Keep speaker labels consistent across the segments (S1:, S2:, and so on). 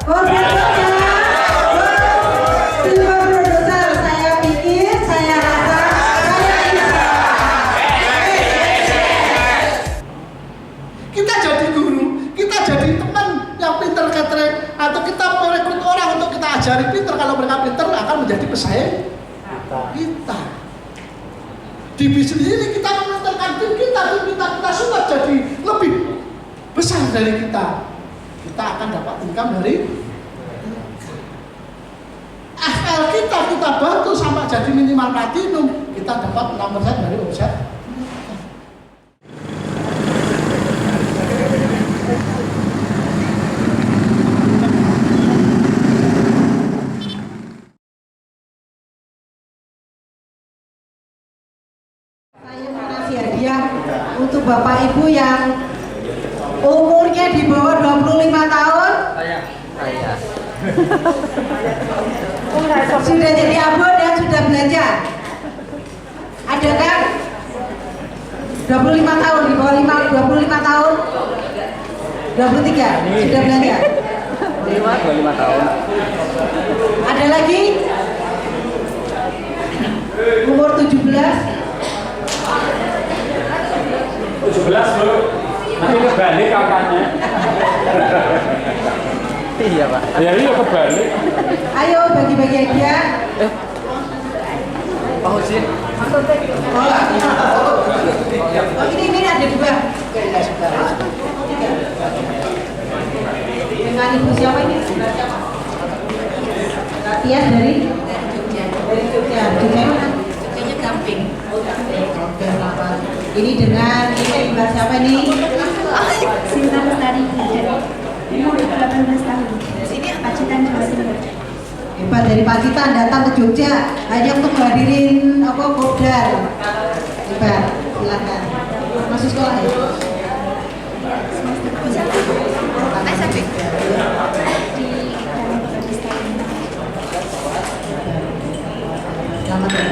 S1: Oh, besoknya. Silver producer, saya pikir, saya rasa, saya bisa.
S2: Kita jadi guru, kita jadi teman yang pinter catering, atau kita merekrut orang untuk kita ajari pinter. Kalau mereka pinter akan menjadi pesaing kita. Di bisnis ini kita mementingkan tim kita sudah jadi lebih besar dari kita akan dapat income dari FL kita bantu sampai jadi minimal platinum, kita dapat 6% dari omset.
S1: Saya mau kasih hadiah untuk Bapak Ibu yang umurnya di bawah 25 tahun.
S3: Saya.
S1: Sudah jadi abon dan sudah belajar. Ada kan? 25 tahun, di bawah 25 tahun. 23 sudah belajar.
S3: 25 tahun.
S1: Ada lagi? Umur 17.
S4: 17 Bu, nanti kebalik kakaknya.
S3: Iya Pak.
S4: Ya iya kebalik.
S1: Ayo bagi-bagi hadiah.
S3: Pak Husin.
S1: Oh ini ada dua. Dengan ibu siapa ini? Tias dari Jogja. Jogja mana?
S5: Jogjanya Gamping.
S1: Ini dengan ini Mbak siapa ini?
S5: Sinta Lestari, umur 18 tahun. Sini Pacitan, Jawa Timur.
S1: Hebat, dari Pacitan datang ke Jogja hanya untuk menghadirin kopdar. Hebat, silakan. Masuk sekolah ya?
S5: SMP di
S1: Selamat ya.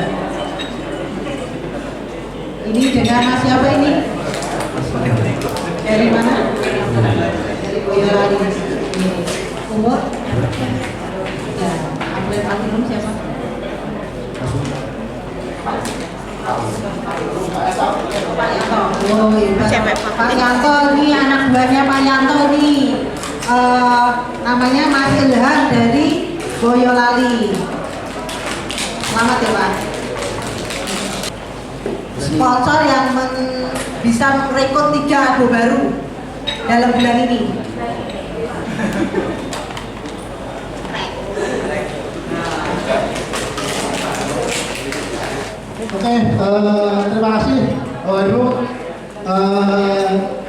S1: Ini dengan Mas siapa ini? Dari mana? Dari Boyolali. Umur? Ya, atlet platinum siapa? Pak Yanto. Oh, hebat. Pak Yanto ini anak buahnya Pak Yanto nih. Namanya Mas Ilham dari Boyolali. Selamat ya Pak. Sponsor yang bisa merekrut 3 abo baru dalam bulan ini.
S2: Oke, terima kasih Bapak Ibu.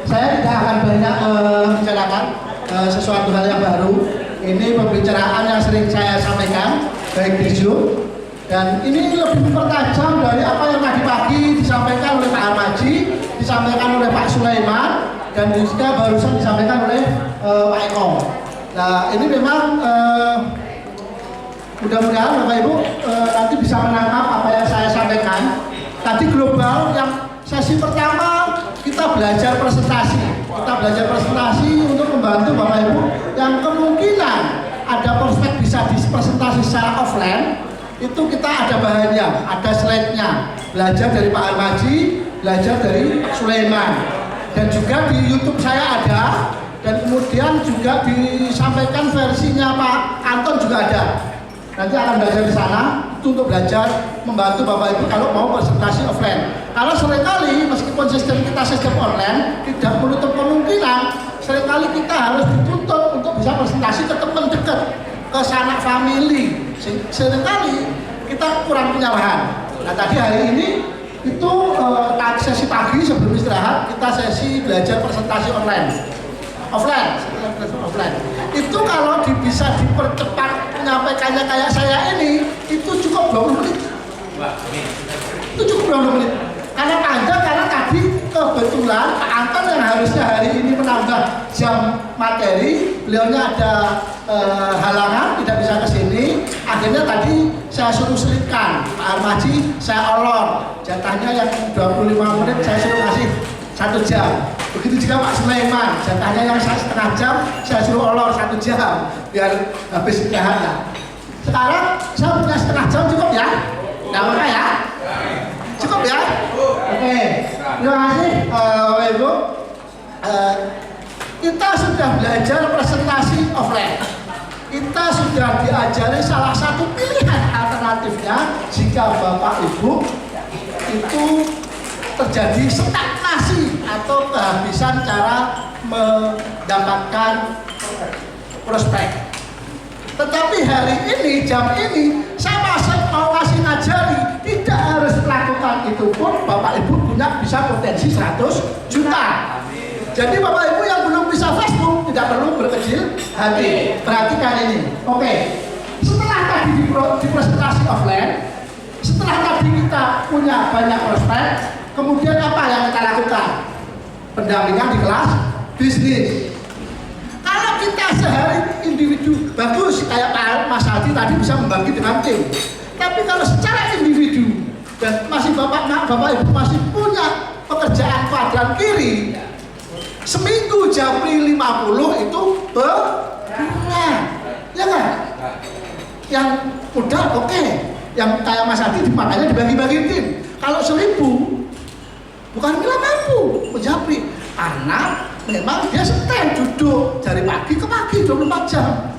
S2: Saya tidak akan banyak membicarakan sesuatu hal yang baru. Ini pembicaraan yang sering saya sampaikan baik di Zoom, dan ini lebih mempertajam dari apa yang tadi pagi disampaikan oleh Pak Armaji, disampaikan oleh Pak Sulaiman, dan juga barusan disampaikan oleh Pak Eko. Nah, ini memang mudah-mudahan Bapak Ibu nanti bisa menangkap apa yang saya sampaikan. Tadi global yang sesi pertama kita belajar presentasi. Kita belajar presentasi untuk membantu Bapak Ibu yang kemungkinan ada prospek bisa dipresentasi secara offline. Itu kita ada bahannya, ada slide-nya. Belajar dari Pak Armaji, belajar dari Sulaiman. Dan juga di YouTube saya ada, dan kemudian juga disampaikan versinya Pak Anton juga ada. Nanti akan belajar di sana itu untuk belajar membantu Bapak Ibu kalau mau presentasi offline. Karena seringkali meskipun sistem kita sistem online tidak menutup kemungkinan seringkali kita harus dituntut untuk bisa presentasi ke teman dekat, ke sanak family. Seringkali kita kurang punya bahan. Nah tadi hari ini itu sesi pagi sebelum istirahat kita sesi belajar presentasi online. Offline. Itu kalau bisa dipercepat menyampaikannya kayak saya ini, itu cukup 20 menit. Itu cukup 20 menit. Karena panjang, karena tadi kebetulan Pak Anton yang harusnya hari ini menambah jam materi, beliaunya ada halangan, tidak bisa ke sini. Akhirnya tadi saya suruh selipkan Pak Armaji, saya olor. Jatahnya yang 25 menit saya suruh kasih 1 jam. Begitu juga Pak Sulaiman, jatahnya yang saya setengah jam, saya suruh olor 1 jam biar habis istirahatnya. Sekarang saya punya setengah jam cukup ya? Nggak apa ya? Cukup ya? Oke, terima kasih Bapak Ibu. Kita sudah belajar presentasi offline. Kita sudah diajari salah satu pilihan alternatifnya jika Bapak Ibu itu terjadi stagnasi atau kehabisan cara mendapatkan prospek. Tetapi hari ini, jam ini, saya masih mau kasih ngajari, tidak harus melakukan itu pun Bapak Ibu punya bisa potensi 100 juta. Jadi Bapak Ibu yang belum bisa Facebook tidak perlu berkecil hati. Perhatikan ini. Oke. Setelah tadi di presentasi offline, setelah tadi kita punya banyak prospek, kemudian apa yang kita lakukan? Pendampingan di kelas bisnis. Kalau kita sehari individu bagus kayak Pak Mas Hadi tadi bisa membagi dengan tim. Tapi kalau secara individu dan masih Bapak Ibu masih punya pekerjaan kuadran kiri, seminggu Japri 50 itu berkurang, ya kan? Yang mudah oke, yang kayak Mas Hadi makanya dibagi-bagi tim. Kalau 1000 bukan nggak mampu menjapri, karena memang dia stand duduk dari pagi ke pagi 24 jam.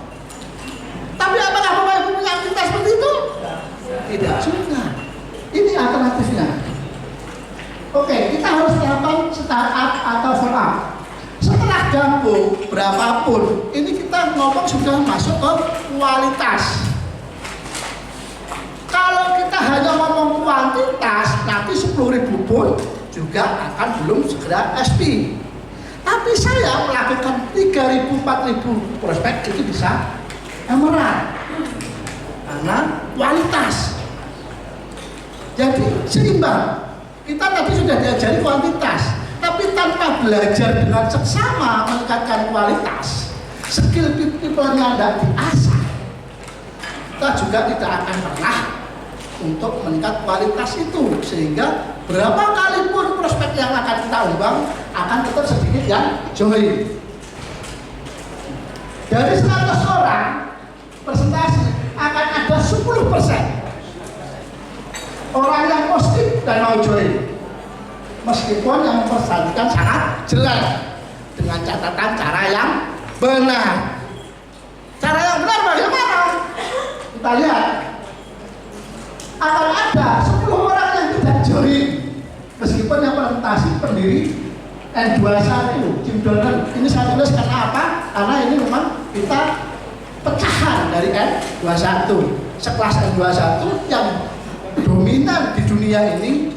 S2: Tapi apakah Bapak Ibu punya aktivitas seperti itu? Tidak juga. Ini alternatifnya. Oke, kita harus melakukan startup atau follow-up. Setelah gabung berapapun, ini kita ngomong sudah masuk ke kualitas. Kalau kita hanya ngomong kuantitas, nanti 10.000 pun juga akan belum segera SP. Tapi saya melakukan 3.000, 4.000 prospek itu bisa emerald karena kualitas. Jadi seimbang. Kita tadi sudah diajari kuantitas, tapi tanpa belajar dengan seksama meningkatkan kualitas, skill people-nya tidak diasah, kita juga tidak akan pernah untuk meningkat kualitas itu, sehingga berapa kali pun prospek yang akan kita umbang akan tetap sedikit yang join. Dari 100 orang presentasi akan ada 10% orang yang positif dan mau join, meskipun yang mempersatukan sangat jelek, dengan catatan cara yang benar. Cara yang benar bagaimana? Kita lihat, akan ada 10 orang yang tidak join, meskipun yang presentasi pendiri N21 Jim Donner. Ini saya tulis karena apa? Karena ini memang kita pecahan dari N21, sekelas N21 yang dominan di dunia ini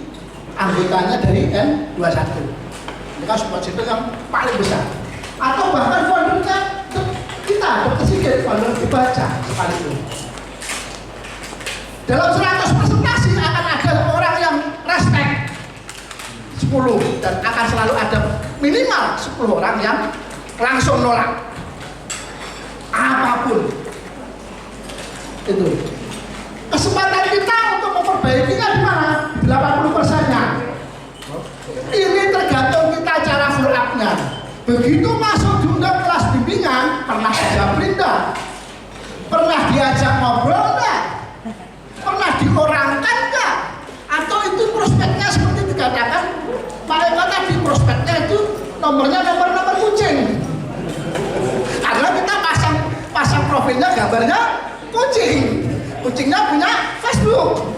S2: anggotanya dari N21. Ini kan support center yang paling besar. Atau bahkan foundernya kita Dr. Sigit, founder dibaca sekalipun. Dalam 100 presentasi akan ada orang yang respect 10, dan akan selalu ada minimal 10 orang yang langsung nolak apapun. Itu kesempatan kita untuk memperbaikinya di mana? 80%-nya. Ini tergantung kita cara follow up-nya. Begitu masuk diundang kelas bimbingan, pernah saja pindah, pernah diajak ngobrol enggak? Pernah diorangkan enggak? Atau itu prospeknya seperti dikatakan mereka tadi, prospeknya itu nomornya nomor kucing. Karena kita pasang profilnya gambarnya kucing. Kucingnya punya Facebook.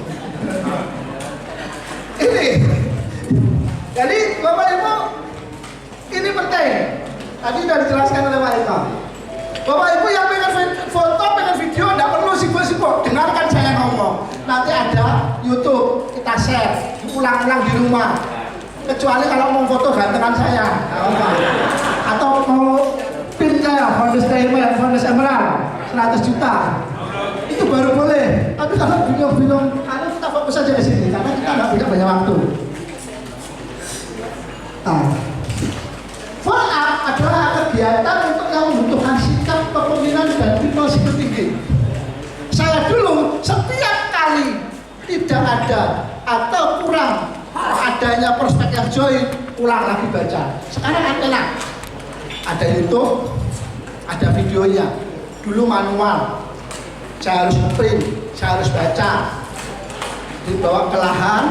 S2: Ini. Jadi Bapak Ibu, ini penting. Tadi sudah dijelaskan oleh Pak Eka. Bapak Ibu yang pengen foto, pengen video, tidak perlu sibuk-sibuk. Dengarkan saya ngomong. Nanti ada YouTube, kita share, ulang-ulang di rumah. Kecuali kalau mau foto gantengan saya, atau mau pin saya, Founders Diamond, Founders Emerald, 100 juta. Itu baru boleh. Tapi kalau video-video, kita fokus saja di sini, karena kita nggak punya banyak waktu. Follow up adalah kegiatan untuk yang membutuhkan sikap kepemimpinan dan people tinggi. Saya dulu setiap kali tidak ada atau kurang ada adanya prospek yang join, ulang lagi baca. Sekarang enak, ada YouTube, ada videonya. Dulu manual, saya harus print, saya harus baca. Dibawa ke lahan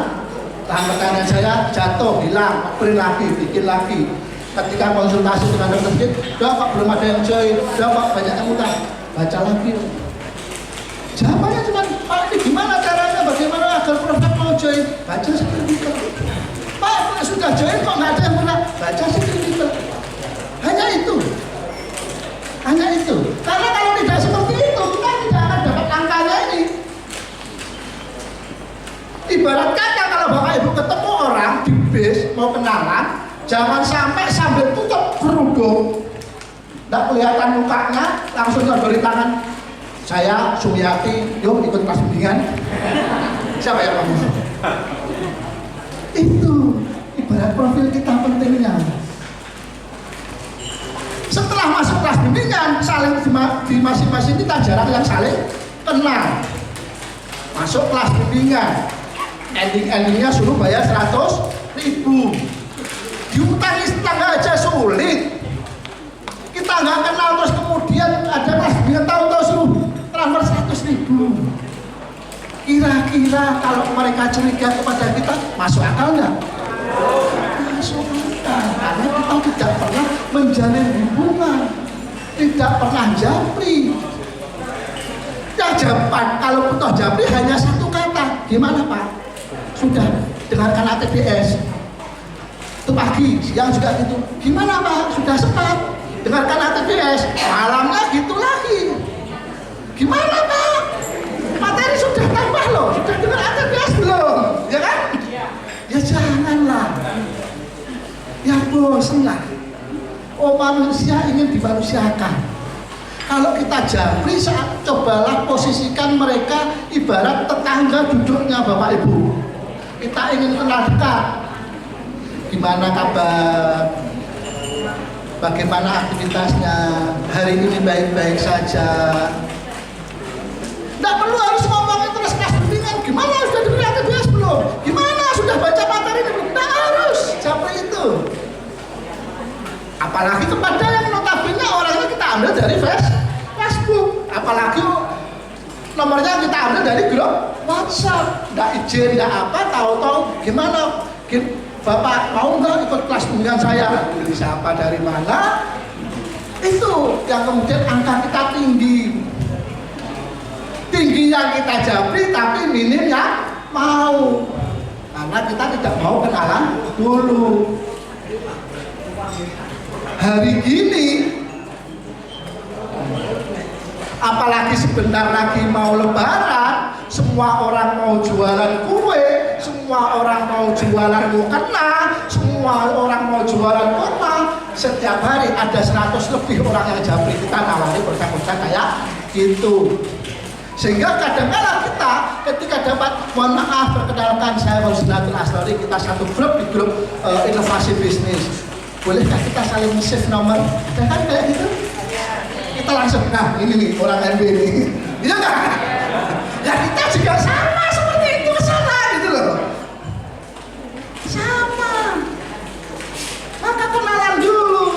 S2: pertanian saya jatuh, hilang, print lagi, bikin lagi. Ketika konsultasi dengan dokter, kok belum ada yang join, kok banyak yang utang, baca lagi. Jawabannya cuma, Pak ini gimana caranya, bagaimana agar prospek mau join? Baca certifikat. Pak sudah join kok nggak ada yang pernah, baca certifikat. Hanya itu. Hanya itu. Karena kalau tidak seperti itu, kita tidak akan dapat angkanya ini. Ibarat kata kalau Bapak Ibu ketemu orang di bis mau kenalan, jangan sampai sambil tutup kerudung, tidak kelihatan mukanya, langsung beri tangan. Saya Sumiati, yuk ikut kelas bimbingan. Siapa yang kamu? Itu ibarat profil kita pentingnya. Setelah masuk kelas bimbingan, saling di masing-masing kita jarang yang saling kenal. Masuk kelas bimbingan, endingnya suruh bayar 100.000. Diutangi tetangga aja sulit. Kita nggak kenal terus kemudian ada kelas bimbingan tahu-tahu suruh transfer 100.000. Kira-kira kalau mereka curiga kepada kita, masuk akal nggak? Masuk akal, karena kita tidak pernah menjalin hubungan, tidak pernah japri. Ya jawaban kalau butuh japri hanya satu kata, gimana Pak? Sudah dengarkan ATBS. Itu pagi, siang juga gitu. Gimana Pak? Sudah sempat dengarkan ATBS. Malamnya gitu lagi. Gimana Pak? Materi sudah tambah loh, sudah dengar ATBS belum? Ya kan? Ya janganlah. Ya bosan lah. Oh manusia ingin dimanusiakan. Kalau kita japri, cobalah posisikan mereka ibarat tetangga duduknya Bapak Ibu. Kita ingin kenal dekat. Gimana kabar? Bagaimana aktivitasnya? Hari ini baik-baik saja. Tidak perlu harus ngomongin terus kelas bimbingan. Gimana sudah dengar ATBS belum? Gimana sudah baca materi ini belum? Tidak harus japri itu. Apalagi kepada yang notabene orangnya kita ambil dari Facebook. Apalagi nomornya kita ambil dari grup WhatsApp. Tidak izin, tidak apa, tahu-tahu gimana? Bapak mau nggak ikut kelas bimbingan saya? Siapa dari mana? Itu yang kemudian angka kita tinggi. Tinggi yang kita japri, tapi minim yang mau. Karena kita tidak mau kenalan dulu. Hari gini, apalagi sebentar lagi mau lebaran, semua orang mau jualan kue, semua orang mau jualan mukena, semua orang mau jualan kurma. Setiap hari ada 100 lebih orang yang japri, kita nawari produk-produk kayak gitu. Sehingga kadang-kadang kita ketika dapat, mohon maaf perkenalkan saya Wausnatul Aslari, kita satu grup di grup inovasi bisnis. Bolehkah kita saling save nomor? Ya kan kayak gitu? Kita langsung, nah ini nih orang MB ini. Iya nggak? Ya kita juga sama seperti itu sana gitu loh. Sama. Maka kenalan dulu.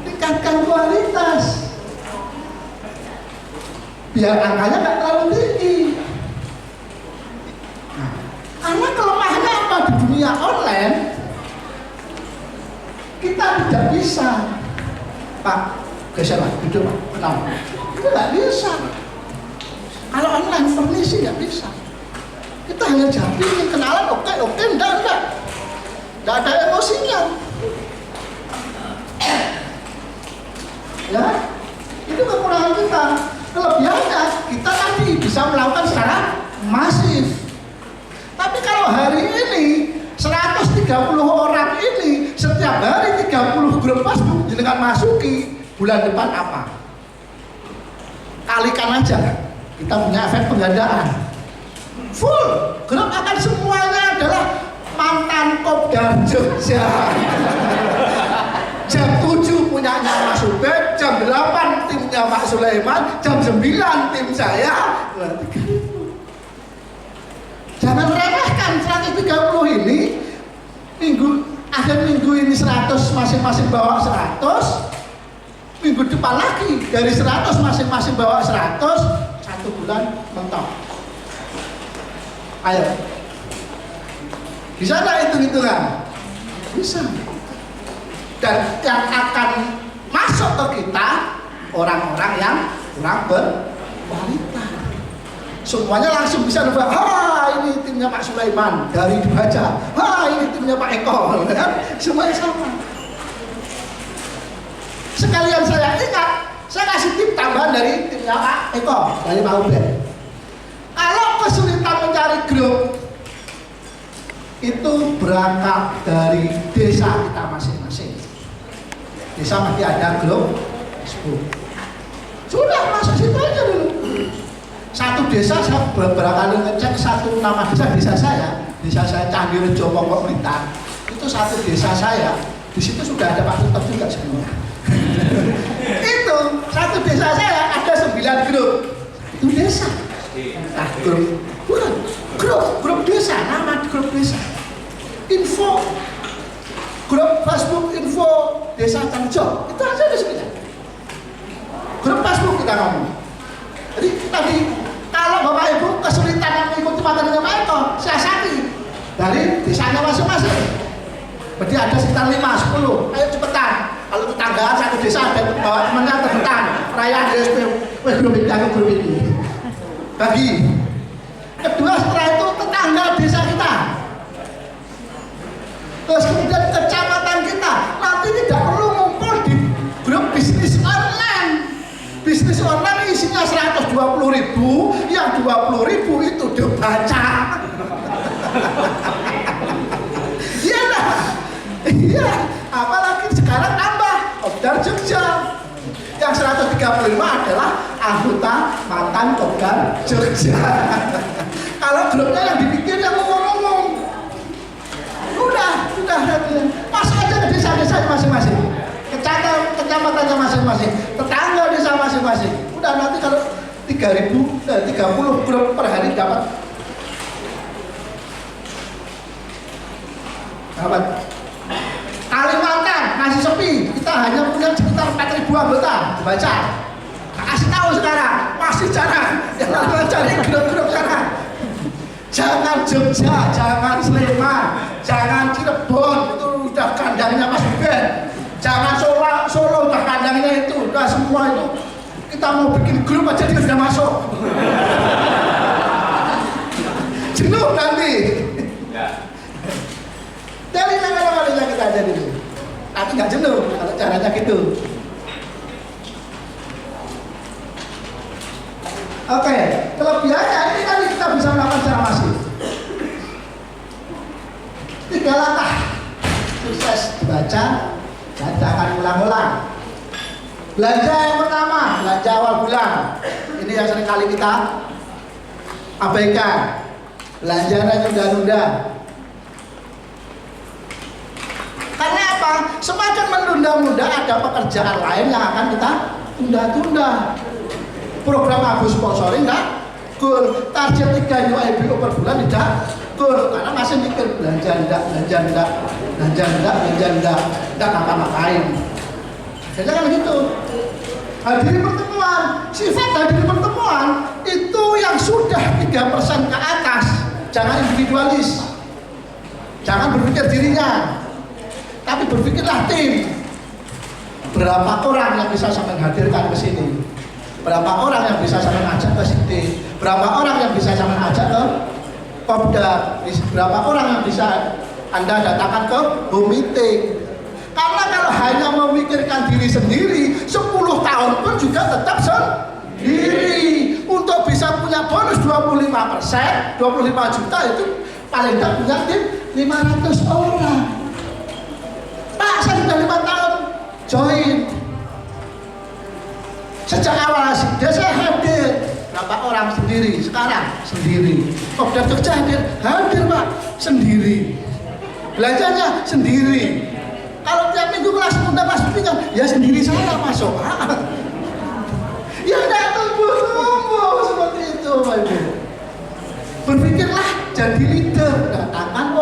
S2: Tingkatkan kualitas. Biar angkanya nggak terlalu tinggi. Nah, karena kelemahannya apa di dunia online, kita tidak bisa. Pak, geser Pak, duduk Pak, kenal. Itu nggak bisa. Kalau online permisi nggak bisa. Kita hanya japri, kenalan, oke, enggak. Nggak ada emosinya. Ya, itu kekurangan kita. Kelebihannya kita tadi bisa melakukan secara masif. Tapi kalau hari ini 130 orang ini setiap hari 30 grup Facebook jenengan masuki, bulan depan apa? Kalikan aja, kita punya efek penggandaan. Full grup akan semuanya adalah mantan Kopdar Jogja. Jam 7 punyanya Mas Ubed, jam 8 timnya Pak Sulaiman, jam 9 tim saya. Jangan remehkan strategi 30 ini akhir minggu ini 100 masing-masing bawa 100, minggu depan lagi dari 100 masing-masing bawa 100, 1 bulan mentok. Ayo, bisa nggak hitung-hitungan? Bisa. Dan yang akan masuk ke kita orang-orang yang kurang berkualitas. Semuanya langsung bisa nebak, ini timnya Pak Sulaiman dari dibaca, ini timnya Pak Eko, kan? Semuanya sama. Sekalian saya ingat, saya kasih tip tambahan dari timnya Pak Eko, dari Pak Ubed. Kalau kesulitan mencari grup, itu berangkat dari desa kita masing-masing. Desa masih ada grup Facebook. Sudah, masuk situ aja dulu. Satu desa saya beberapa kali ngecek satu nama desa saya Candi Rejo Pokok Blitar. Itu satu desa saya. Di situ sudah ada Pak Tutok juga sebenarnya. Itu satu desa saya ada 9 grup. Itu desa. Nah, grup desa, nama grup desa. Info grup Facebook info desa Tanjung itu aja ada 9. Grup Facebook kita ngomong. Jadi tadi kalau Bapak Ibu kesulitan mengikuti materinya Pak Eko, siasati dari desanya masing-masing. Berarti ada sekitar 5-10. Ayo cepetan. Kalau tetanggaan satu desa ada bawa temannya cepetan. Perayaan DSP, grup ini, aku grup ini. Bagi. Kedua setelah itu tetangga desa kita. Terus kemudian kecamatan kita. Nanti tidak perlu ngumpul di grup bisnis online. Bisnis online isinya 120.000, yang 20.000 itu dibaca. Iya dah. Iya, apalagi sekarang tambah Kopdar Jogja. Yang 135 adalah anggota mantan Kopdar Jogja. Kalau grupnya yang dibikin yang ngomong-ngomong. Udah masuk aja ke desa-desa masing-masing. Kecamatannya masing-masing, tetangga desa masing-masing. Udah nanti kalau 30 grup per hari dapat Kalimantan masih sepi, kita hanya punya sekitar 4.000 anggota baca. Kasih tahu sekarang, masih jarang. Jangan cari grup-grup sekarang. Jangan Jogja, jangan Sleman, jangan Cirebon, itu udah kandangnya Mas Ben. Jangan Solo udah kandangnya itu, udah semua itu. Kita mau bikin grup aja dia sudah masuk. Jenuh nanti. Dari mana-mana kita aja dulu. Tapi nggak jenuh kalau caranya gitu. Oke, kelebihannya ini tadi kita bisa melakukan secara masif. 3 langkah sukses dibaca dan jangan ulang-ulang. Belanja yang pertama, belanja awal bulan. Ini yang sering kali kita abaikan. Belanjanya nunda-nunda. Karena apa? Semakin menunda-nunda ada pekerjaan lain yang akan kita tunda-tunda. Program Abu sponsori enggak goal, target 3 UIBO per bulan tidak goal, karena masih mikir belanja enggak ngapa-ngapain. Jadi kan gitu. Hadiri pertemuan, sifat hadiri pertemuan itu yang sudah 3% ke atas. Jangan individualis, jangan berpikir dirinya, tapi berpikirlah tim. Berapa orang yang bisa sampai hadirkan ke sini? Berapa orang yang bisa sampai ajak ke sini? Berapa orang yang bisa sampai ajak ke Kopdar? Berapa orang yang bisa Anda datangkan ke home meeting? Karena kalau hanya memikirkan diri sendiri, 10 tahun pun juga tetap sendiri. Untuk bisa punya bonus 25%, 25 juta itu paling tidak punya tim 500 orang. Pak, saya sudah 5 tahun join. Sejak awal desa hadir, berapa orang sendiri, sekarang sendiri. Kopdar Jogja hadir Pak, sendiri. Belanjanya sendiri. Kalau tiap minggu kelas muda kelas pimpinan, ya sendiri saya masuk. Ya tidak tumbuh seperti itu Pak Ibu. Berpikirlah jadi leader, datangkan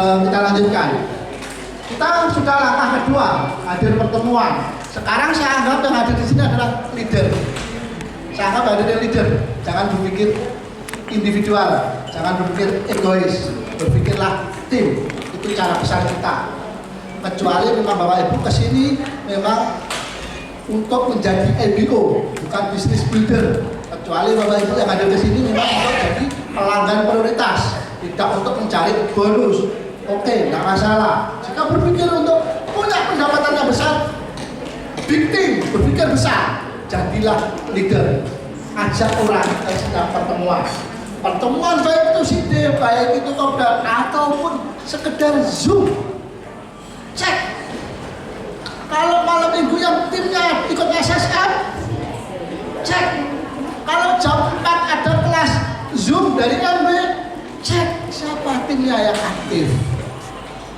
S2: kita lanjutkan. Kita sudah langkah kedua, hadir pertemuan. Sekarang saya anggap yang hadir di sini adalah leader. Saya anggap hadir leader. Jangan berpikir individual, jangan berpikir egois, berpikirlah tim. Itu cara besar kita. Kecuali memang Bapak Ibu kesini memang untuk menjadi MBO, bukan bisnis builder. Kecuali Bapak Ibu yang ada di sini memang untuk jadi pelanggan prioritas, tidak untuk mencari bonus. Oke, tidak masalah. Jika berpikir untuk punya pendapatan yang besar, big team, berpikir besar, jadilah leader. Ajak orang ke sedang pertemuan. Pertemuan baik itu sidang, baik itu kopdar, ataupun sekedar Zoom. Cek. Kalau malam minggu yang timnya ikut SSM, cek. Kalau jam 4 ada kelas Zoom dari MB, cek siapa timnya yang aktif.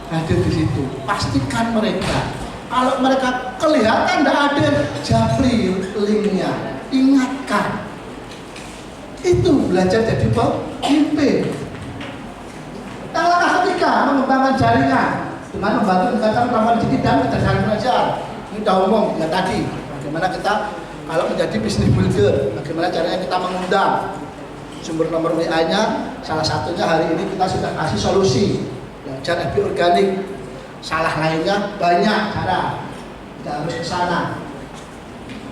S2: Hadir di situ, pastikan mereka. Kalau mereka kelihatan tidak hadir, japri linknya, ingatkan. Itu belajar jadi pemimpin. Langkah ketiga, mengembangkan jaringan dengan membantu meningkatkan kemampuan didik dan kecerdasan belajar. Ini udah umum ya tadi. Bagaimana kita kalau menjadi bisnis builder, bagaimana caranya kita mengundang. Sumber nomor WA-nya, salah satunya hari ini kita sudah kasih solusi. Belajar FB organik, salah lainnya banyak cara, tidak harus ke sana.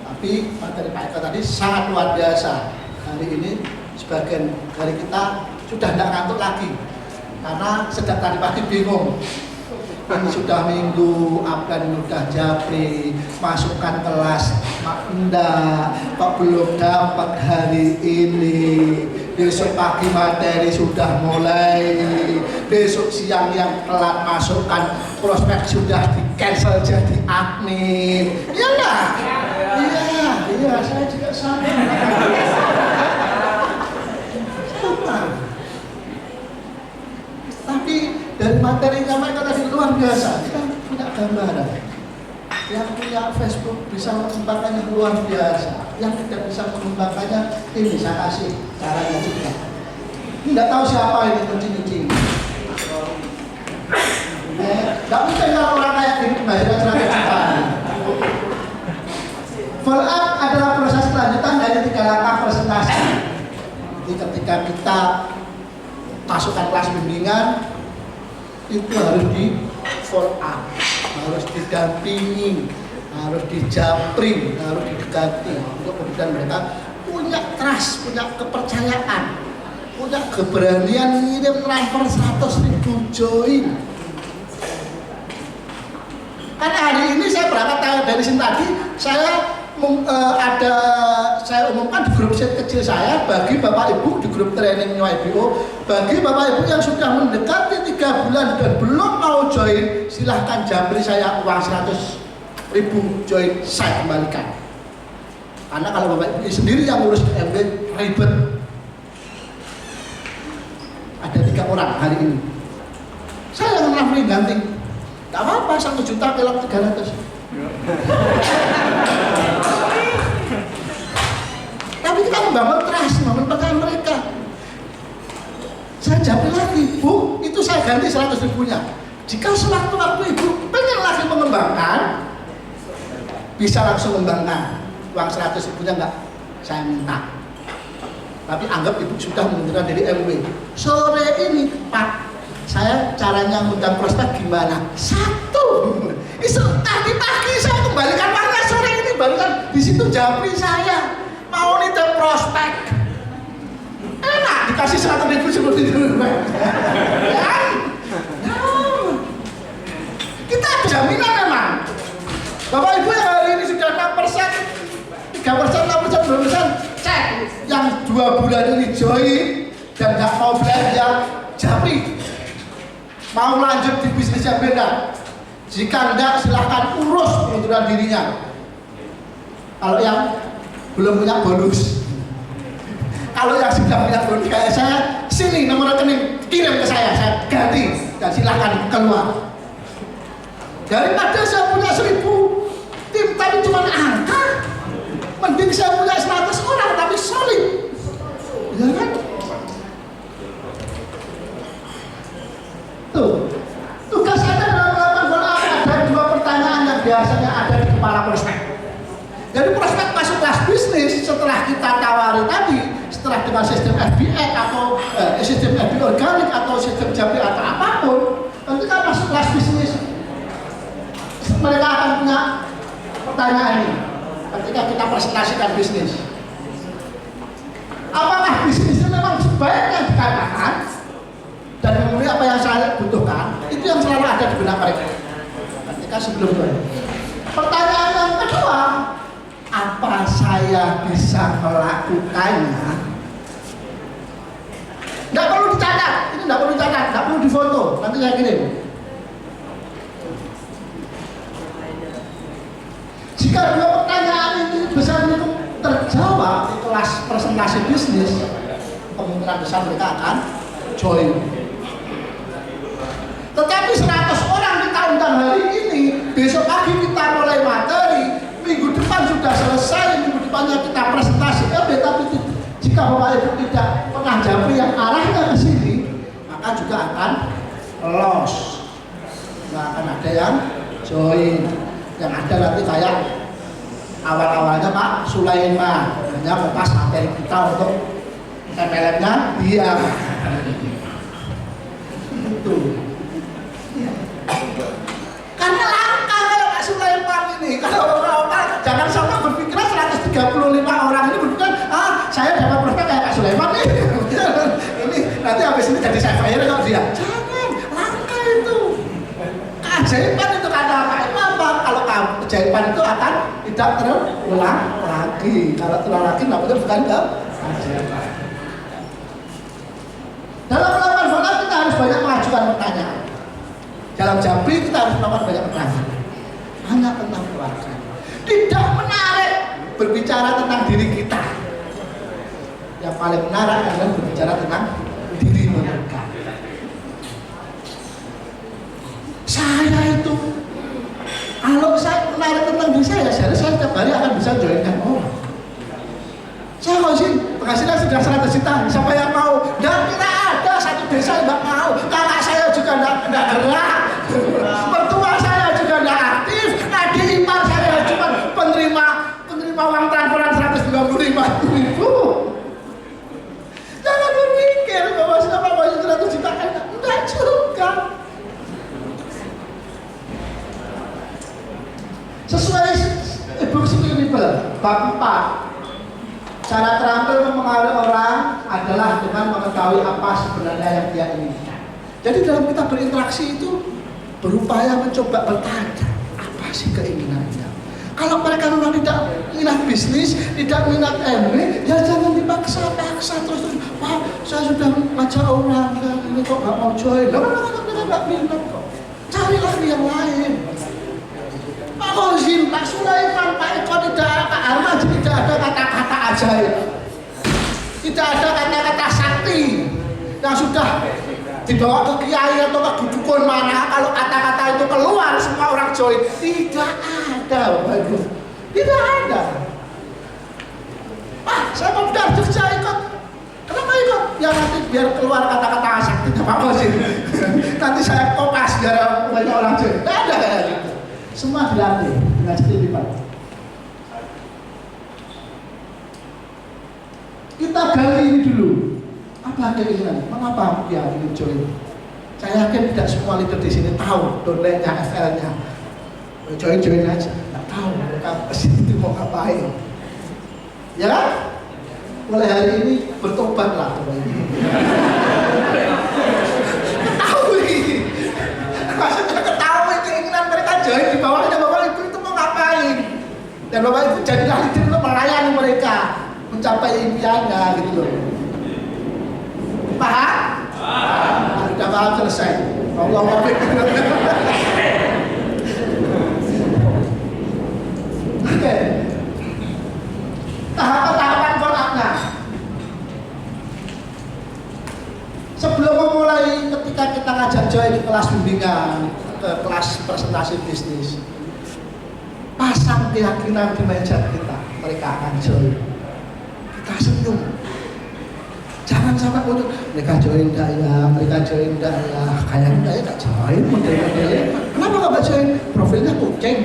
S2: Tapi materi Pak Eko tadi sangat luar biasa. Hari ini sebagian dari kita sudah tidak ngantuk lagi karena sejak tadi pagi bingung. Ini sudah minggu, Abdan sudah japri, masukkan kelas, enggak, kok belum dapat hari ini. Besok pagi materi sudah mulai, besok siang yang telat masukkan prospek sudah di cancel jadi admin. Iya enggak? Iya, saya juga sama. Tapi dari materinya mereka tadi luar biasa. Kita punya gambaran. Yang punya Facebook bisa mengembangkannya luar biasa. Yang tidak bisa mengembangkannya, ini saya kasih caranya juga. Tidak tahu siapa ini kucing-kucing. Tidak mungkin kalau orang kayak gini bayar 100 juta. Follow up adalah proses kelanjutan dari 3 langkah presentasi. Jadi ketika kita masukkan kelas bimbingan, itu harus di follow up, harus didampingi, harus dijapri, harus didekati untuk kemudian mereka punya trust, punya kepercayaan, punya keberanian ngirim transfer 100.000 join. Karena hari ini saya berangkat dari sini tadi, saya umumkan di grup chat kecil saya bagi Bapak Ibu di grup training YBO, bagi Bapak Ibu yang sudah mendekati 3 bulan dan belum mau join, silahkan japri saya uang 100.000 join saya kembalikan. Karena kalau Bapak Ibu sendiri yang ngurus MB ribet. Ada 3 orang hari ini. Saya yang nafri ganti. Gak apa-apa, 1 juta kelak 300. Tapi kita membangun trust, membangun percaya mereka. Saya jawab lagi, Bu, itu saya ganti 100.000-nya. Jika sewaktu-waktu Ibu pengen lagi mengembangkan, bisa langsung mengembangkan. Uang 100.000-nya enggak saya minta. Tapi anggap Ibu sudah mengundurkan dari MW. Sore ini, Pak, saya caranya ngundang prospek gimana? 1. Tadi pagi saya kembalikan uangnya, sore ini barusan di situ japri saya mau nitip prospek. Enak dikasih 100.000 seperti itu. Kita ada jaminan memang. Bapak Ibu yang hari ini sudah 6%, 3%, 6%, 2%, cek. Yang 2 bulan ini join dan nggak mau belanja, japri. Mau lanjut di bisnis yang beda. Jika enggak, silahkan urus pengunduran dirinya. Kalau yang belum punya bonus, kalau yang sudah punya bonus kayak saya, sini nomor rekening, kirim ke saya ganti dan silahkan keluar. Daripada saya punya 1.000 tim tapi cuma angka, mending saya punya 100 orang tapi solid, ya kan? Tuh. para prospek. Jadi prospek masuk kelas bisnis setelah kita tawari tadi, setelah dengan sistem FBA atau sistem FBA organik atau sistem JAP atau apapun, ketika masuk kelas bisnis, mereka akan punya pertanyaan ini ketika kita presentasikan bisnis. Apakah bisnis ini memang sebaik yang dikatakan dan memenuhi apa yang saya butuhkan? Itu yang selalu ada di benak mereka ketika sebelum itu. Pertanyaan yang kedua, apa saya bisa melakukannya? Nggak perlu dicatat, ini nggak perlu dicatat, nggak perlu difoto, nanti saya kirim. Jika dua pertanyaan ini besar itu terjawab di kelas presentasi bisnis, kemungkinan besar mereka akan join. Tetapi 100 orang kita undang hari ini, besok pagi kita mulai materi, minggu depan sudah selesai, minggu depannya kita presentasi tapi jika Bapak Ibu tidak pernah jawab yang arahnya ke sini, maka juga akan loss. Nggak akan ada yang join. Yang ada nanti kayak awal-awalnya Pak Sulaiman hanya fokus materi kita untuk MLM-nya dia itu karena langka kalau Pak Sulaiman ini. Kalau orang jangan sampai berpikiran 135 orang ini berpikir saya dapat prospek kayak Pak Sulaiman nih ini nanti habis ini jadi saya fire kalau dia. Jangan, langka itu. Keajaiban itu kata apa? Kalau keajaiban itu akan tidak terulang lagi. Kalau terulang lagi namanya bukan keajaiban. Dalam melakukan fokus kita harus banyak mengajukan pertanyaan. Dalam Jabri kita harus melakukan banyak pertanyaan. Hanya tentang keluarga. Tidak menarik berbicara tentang diri kita. Yang paling menarik adalah berbicara tentang diri mereka. Saya itu kalau saya menarik tentang diri saya setiap hari akan bisa joinkan orang. Saya mau sih, penghasilan sudah 100 juta, siapa yang mau? Dan tidak ada satu desa yang tidak mau. Kakak saya juga tidak gerak, mertua saya juga tidak aktif, adik ipar saya cuma penerima uang transferan 125.000. Jangan berpikir bahwa siapa mau 100 juta enak, enggak juga. Sesuai e-book Spiritual bab 4, cara terampil mempengaruhi orang adalah dengan mengetahui apa sebenarnya yang dia inginkan. Jadi dalam kita berinteraksi itu berupaya mencoba bertanya apa sih keinginannya. Kalau mereka memang tidak minat bisnis, tidak minat MW, ya jangan dipaksa-paksa terus. Wah, saya sudah ngajak orang ini kok nggak mau join. Nggak minat kok. Cari lagi yang lain. Pak Kozim, Pak Sulaiman, Pak Eko tidak, Pak Armad tidak ada kata-kata ajaib, tidak ada kata-kata sakti yang sudah dibawa ke kiai atau ke dukun mana. Kalau kata-kata itu keluar semua orang join. Tidak ada, Bapak Ibu, tidak ada. Pak, saya mau dari Jogja ikut. Kenapa ikut? Ya nanti biar keluar kata-kata sakti Pak Kozim. Nanti saya kopas biar banyak orang join. Tidak ada kayak gitu. Semua dilatih dengan lipat. Kita gali ini dulu. Apa keinginan? Mengapa dia ingin join? Saya yakin tidak semua leader di sini tahu downline-nya, FL-nya. Join aja. Nggak tahu mereka kesini mau ngapain. Ya kan? Mulai hari ini bertobatlah. Tahu ini. Maksudnya ketahui keinginan mereka join di bawahnya Bapak Ibu itu mau ngapain. Dan Bapak Ibu jadilah leader untuk melayani mereka mencapai impiannya gitu loh. Paham? Sudah paham selesai. Allah Oke. Tahapan-tahapan follow-up-nya. Sebelum memulai ketika kita ngajak join di kelas bimbingan, ke kelas presentasi bisnis, pasang keyakinan di mindset kita, mereka akan join. Kita senyum. Jangan sampai untuk mereka join enggak ya, kayaknya enggak ya, enggak join, model-modelnya. Kenapa enggak join? Profilnya kucing.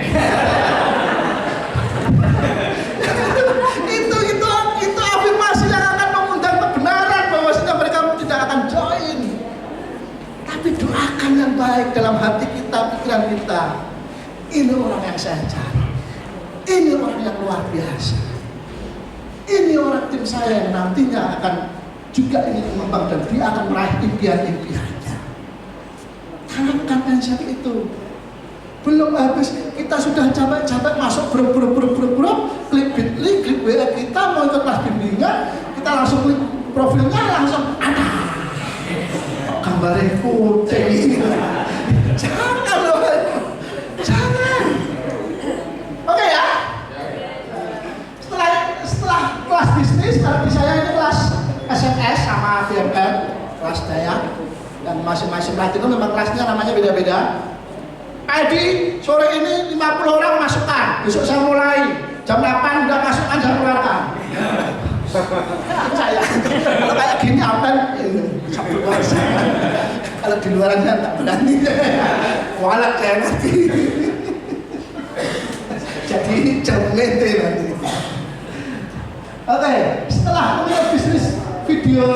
S2: orang yang saya cari. Ini orang yang luar biasa. Ini orang tim saya yang nantinya akan juga ingin mengembang dan dia akan meraih impian-impiannya. Tanamkan mindset itu. Belum habis, kita sudah capek-capek masuk grup, klik Bitly, klik WA kita, mau ikut kelas bimbingan, kita langsung klik profilnya, langsung ada gambarnya kucing. Jangan loh, jangan. Oke ya. Setelah kelas bisnis, kalau di saya ini kelas SMS sama BMM, kelas daya, dan masing-masing platinum memang kelasnya namanya beda-beda. ID sore ini 50 orang masukkan, besok saya mulai jam 8 udah masukkan, saya keluarkan. Saya kalau kayak gini apa? Kalau di luarannya tak berani, walat saya nanti. Jadi cermete nanti. Oke, setelah memulai bisnis video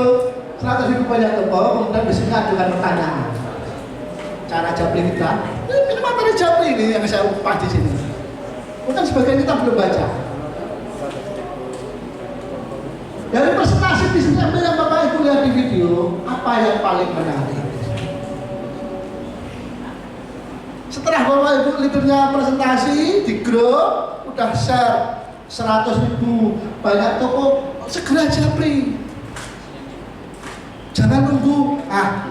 S2: 100.000 banyak toko, kemudian bisnisnya ajukan pertanyaan. Cara japri kita, ini materi japri ini yang saya upah di sini. Bukan sebagian kita belum baca. Dari presentasi bisnis MB yang Bapak Ibu lihat di video, apa yang paling menarik? Setelah Bapak Ibu leadernya presentasi di grup, udah share 100.000 banyak toko, segera japri. Jangan nunggu,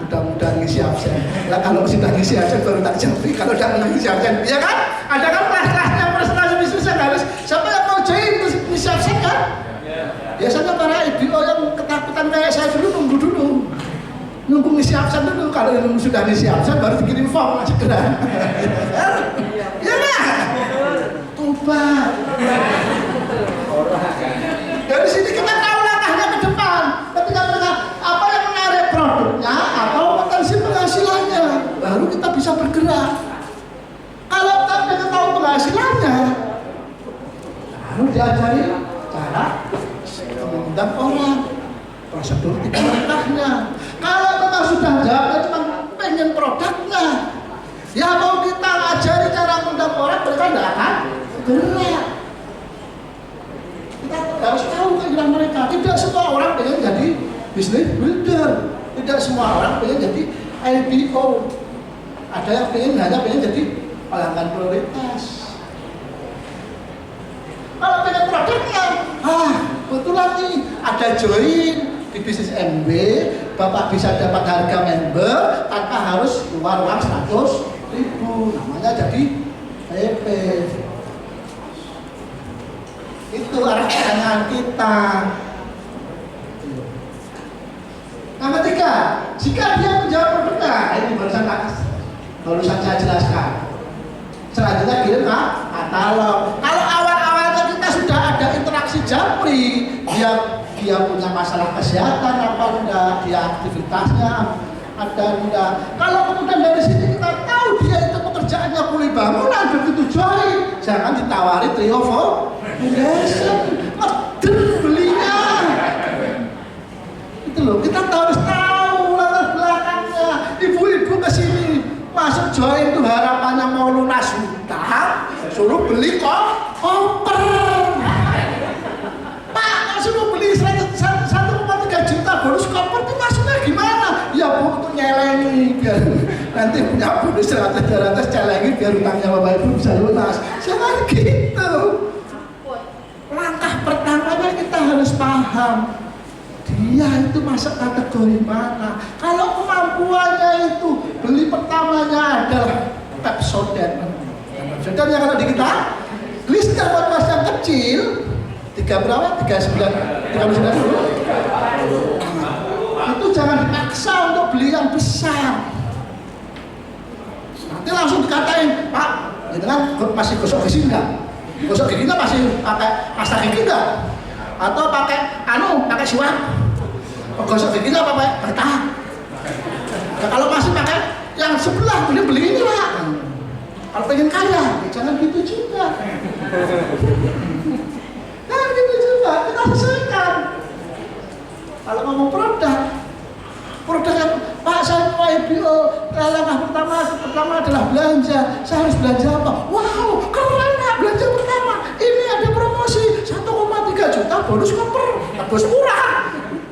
S2: mudah-mudahan ngisi absen. Nah, kalau sudah ngisi absen baru tak japri, kalau udah ngisi absen, ya kan? Ada kan kelas-kelasnya presentasi bisnis yang harus, siapa yang mau join ngisi absen kan? Biasanya para IBO yang ketakutan kayak saya dulu nunggu ngisi absen dulu. Kalau yang sudah ngisi absen baru dikirim form segera. Ya nggak? Tobat. Dari sini kita tahu langkahnya ke depan. Ketika mereka apa yang menarik produknya atau potensi penghasilannya, baru kita bisa bergerak. Kalau kita tahu penghasilannya, baru diajari cara mengundang orang, prosedur 3 langkahnya. Kalau memang sudah jawabnya cuma pengen produknya, ya mau kita ajari cara mengundang orang, mereka tidak akan gerak. Kita harus tahu keinginan mereka. Tidak semua orang pengen jadi business builder, tidak semua orang pengen jadi LBO. Ada yang hanya pengen jadi pelanggan prioritas. Kalau pengen produknya, kebetulan nih ada join di bisnis MB, Bapak bisa dapat harga member tanpa harus keluar uang 100.000, namanya jadi PP. Itu arah pandangan kita. Yang ketiga, jika dia menjawab produknya, ini barusan saya jelaskan. Selanjutnya kirim katalog. Kalau awal-awalnya kita sudah ada interaksi japri, dia punya masalah kesehatan apa enggak, dia aktivitasnya ada enggak. Kalau kemudian dari sini kita tahu dia itu pekerjaannya kuli bangunan, begitu join, jangan ditawari trio foundation, belinya. Itu loh, kita harus tahu latar belakangnya. Ibu-ibu kesini masuk join itu harapannya mau lunas hutang, suruh beli koper. Pak, suruh beli 1,3 juta bonus koper itu maksudnya gimana? Ya Bu, untuk nyelengi biar nanti punya bonus 100-200 celengi biar hutangnya Bapak Ibu bisa lunas. Jangan gitu. Langkah pertamanya kita harus paham dia itu masuk kategori mana. Kalau kemampuannya itu beli pertamanya adalah Pepsodent. Pepsodent yang kalau di kita listnya buat mas yang kecil 39 dulu. Itu jangan dipaksa untuk beli yang besar. Nanti langsung dikatain, Pak, itu kan masih gosok gigi enggak? Gosok giginya masih pakai pasta gigi enggak? Atau pakai pakai siwak? Gosok giginya pakai bertahap. Nah, kalau masih pakai yang sebelah, beli ini Pak. Kalau pengen kaya, jangan gitu juga. Jangan gitu juga, kita sesuaikan. Kalau ngomong produk yang Pak saya mau IPO, langkah pertama adalah belanja. Saya harus belanja apa? Wow, keren. bonus koper, bonus murah.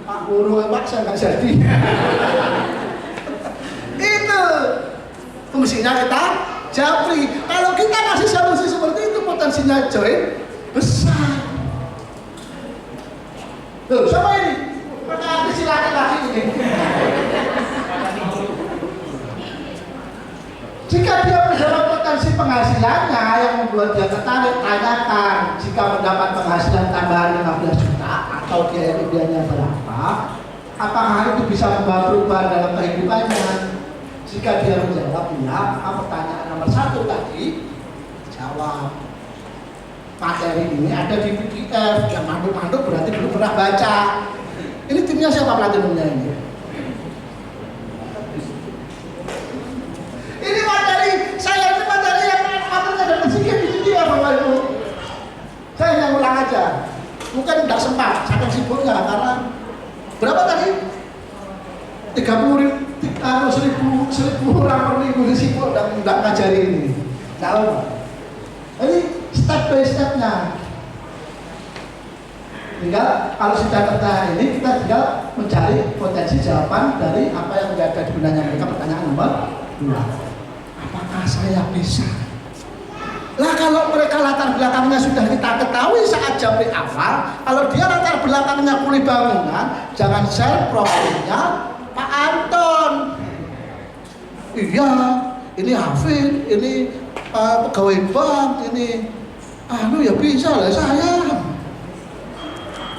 S2: Pak Guru, Pak saya nggak jadi. Itu fungsinya kita japri. Kalau kita kasih solusi seperti itu, potensinya join besar. Tuh, sama ini, pakai artis laki-laki ini. Jika dia mendapat potensi penghasilannya yang membuat dia tertarik, tanyakan jika mendapat penghasilan tambahan 15 juta atau dia idealnya berapa, apakah itu bisa membawa perubahan dalam kehidupannya? Jika dia menjawab ya, maka pertanyaan nomor 1 tadi jawab. Materi ini ada di PDF, yang manduk-manduk berarti belum pernah baca. Ini timnya siapa platinumnya ini? Ini materi, saya ini materi yang materinya dapat sedikit di sini ya Bapak Ibu. Saya hanya ulang aja. Mungkin tidak sempat, saking sibuknya karena berapa tadi? 30.000 orang per minggu di sibuk dan tidak ngajari ini. Tahu? Ini step by stepnya. Tinggal kalau sudah tertarik ini kita tinggal mencari potensi jawaban dari apa yang ada di benaknya mereka. Pertanyaan nomor 2. Apakah saya bisa? Lah kalau mereka latar belakangnya sudah kita ketahui saat japri awal, kalau dia latar belakangnya kuli bangunan, jangan share profilnya Pak Anton. Iya, ini Hafid, ini pegawai bank, ini ya bisa lah saya.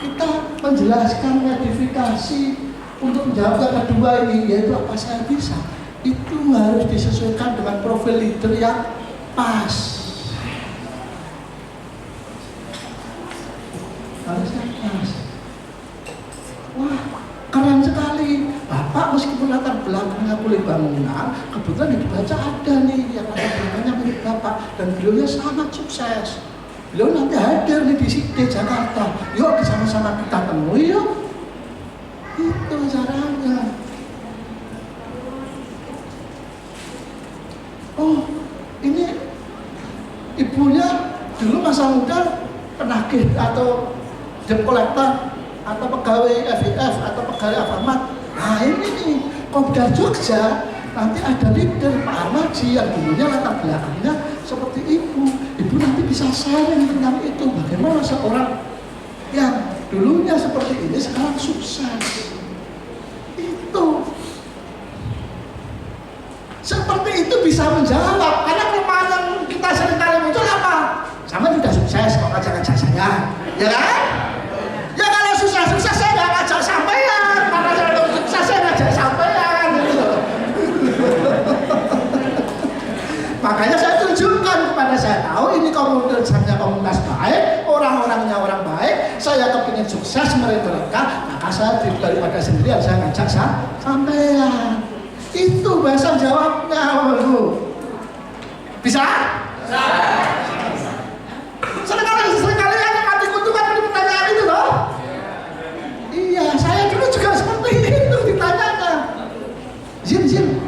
S2: Kita menjelaskan edifikasi untuk menjawab yang kedua ini, yaitu apa saya bisa. Itu harus disesuaikan dengan profil leader yang pas. Harusnya pas. Wah, keren sekali. Bapak meskipun latar belakangnya kulit bangunan, kebetulan dibaca ada nih yang latar belakangnya milik Bapak, dan beliaunya sangat sukses. Beliau nanti hadir nih di Jakarta. Yuk sama-sama kita temui yuk. Itu caranya. Oh, ini ibunya dulu masa muda penagih atau debt collector atau pegawai FIF atau pegawai Alfamart. Nah ini nih, Kopda Jogja nanti ada leader Pak Armaji yang dulunya latar belakangnya seperti ibu. Ibu nanti bisa sharing tentang itu. Bagaimana seorang yang dulunya seperti ini sekarang sukses. Itu. Seperti itu bisa menjawab. Karena kelemahan yang kita seringkali muncul apa? Sama sudah sukses, kok ngajak-ngajak saya. Ya kan? Ya kalau sukses saya nggak ngajak sampean. Karena saya belum sukses saya ngajak sampean. Gitu. Makanya saya tunjukkan kepada saya tahu ini komunitasnya komunitas baik, orang-orangnya orang baik. Saya kepingin sukses mereka, maka saya daripada sendirian saya ngajak sampean. Itu bahasa jawabnya, Bu. Bisa? Bisa. Seringkali yang mati kutu kan pertanyaan itu loh. Iya, saya dulu juga seperti itu ditanyakan. Zin.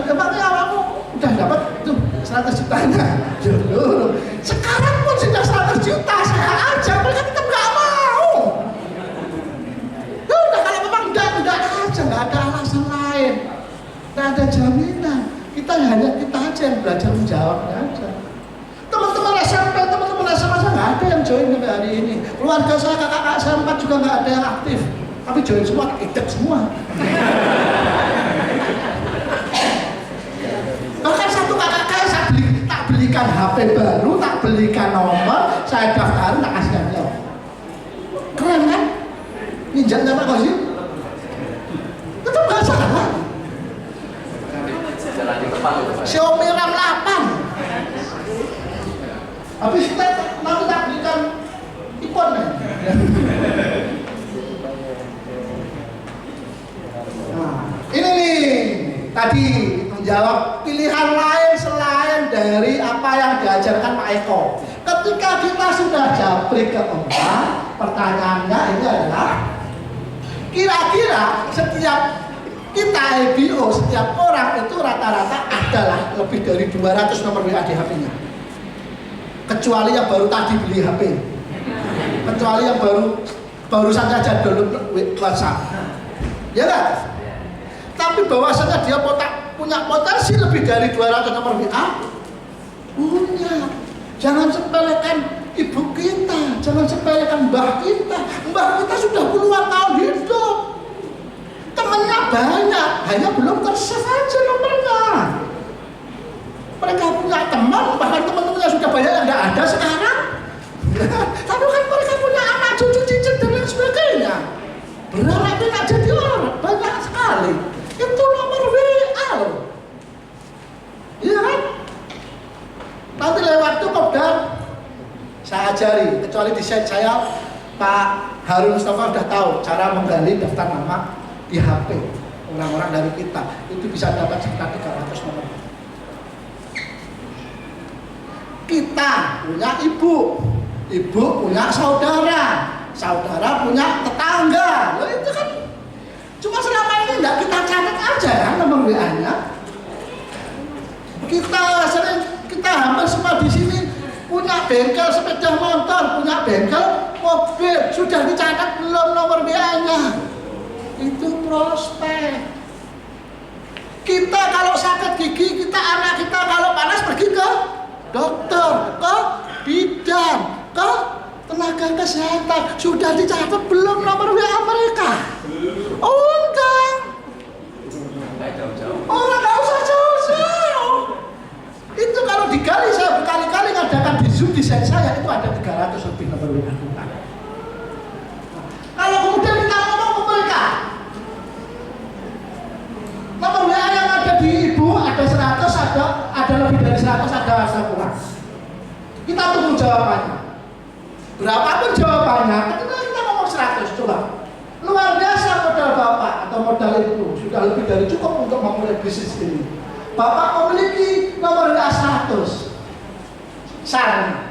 S2: Emangnya kamu udah dapat tuh 100 jutanya? Dulu. Sekarang pun sudah 100 juta, saya aja, mereka tetap nggak mau. Udah kalau memang enggak aja, nggak ada alasan lain, nggak ada jaminan. Kita aja yang belajar menjawabnya aja. Teman-teman SMP, teman-teman SMA saya nggak ada yang join sampai hari ini. Keluarga saya, kakak saya 4 juga nggak ada yang aktif. Tapi join semua, ikut semua. Bahkan satu kakak saya tak belikan HP baru, tak belikan nomor, saya daftarin, tak kasih dia. Keren kan? Ninjanya Pak Kosim? Tetap nggak salah. Xiaomi RAM 8. Habis kita nanti tak belikan iPhone ya. Nah, ini nih tadi menjawab pilihan lain selain dari apa yang diajarkan Pak Eko. Ketika kita sudah japri ke orang, pertanyaannya ini adalah kira-kira setiap kita IBO, setiap orang itu rata-rata adalah lebih dari 200 nomor WA di HP-nya. Kecuali yang baru tadi beli HP. kecuali yang barusan saja download WhatsApp. Ya kan? Tapi bahwasanya dia punya potensi lebih dari 200 nomor WA, punya. Jangan sepelekan ibu kita, jangan sepelekan mbah kita. Mbah kita sudah puluhan tahun hidup, temannya banyak, hanya belum tersave aja nomornya. Mereka punya teman, bahkan teman-temannya sudah banyak yang tidak ada sekarang. Tapi kan mereka punya anak, cucu, cicit dan lain sebagainya. Berharap tidak jadi orang, banyak sekali. Itu nomor WA loh. Iya kan? Nanti lewat tuh Kopdar saya ajari, kecuali desain saya Pak Harun Mustafa sudah tahu cara menggali daftar nama di HP orang-orang dari kita. Itu bisa dapat sekitar 300 nomor. Kita punya ibu punya saudara punya tetangga. Loh itu kan cuma selama ini enggak kita catat aja kan nomor WA-nya. Kita hampir semua di sini punya bengkel sepeda motor, punya bengkel mobil, sudah dicatat belum nomor WA-nya? Itu prospek. Kita kalau sakit gigi, anak kita kalau panas pergi ke dokter, ke bidan, ke tenaga kesehatan, sudah dicatat belum nomor WA mereka? Oh enggak. Orang nggak usah jauh-jauh. Itu kalau digali, saya berkali-kali ngadakan di Zoom desain saya, itu ada 300 lebih nomor WA kita. Kalau kemudian kita ngomong ke mereka, nomor WA yang ada di ibu ada 100, ada lebih dari 100, ada kurang. Kita tunggu jawabannya. Berapapun jawabannya, ketika kita ngomong 100, coba. Luar biasa modal bapak atau modal ibu, sudah lebih dari cukup untuk memulai bisnis ini. Bapak memiliki nomor WA 100. Saran.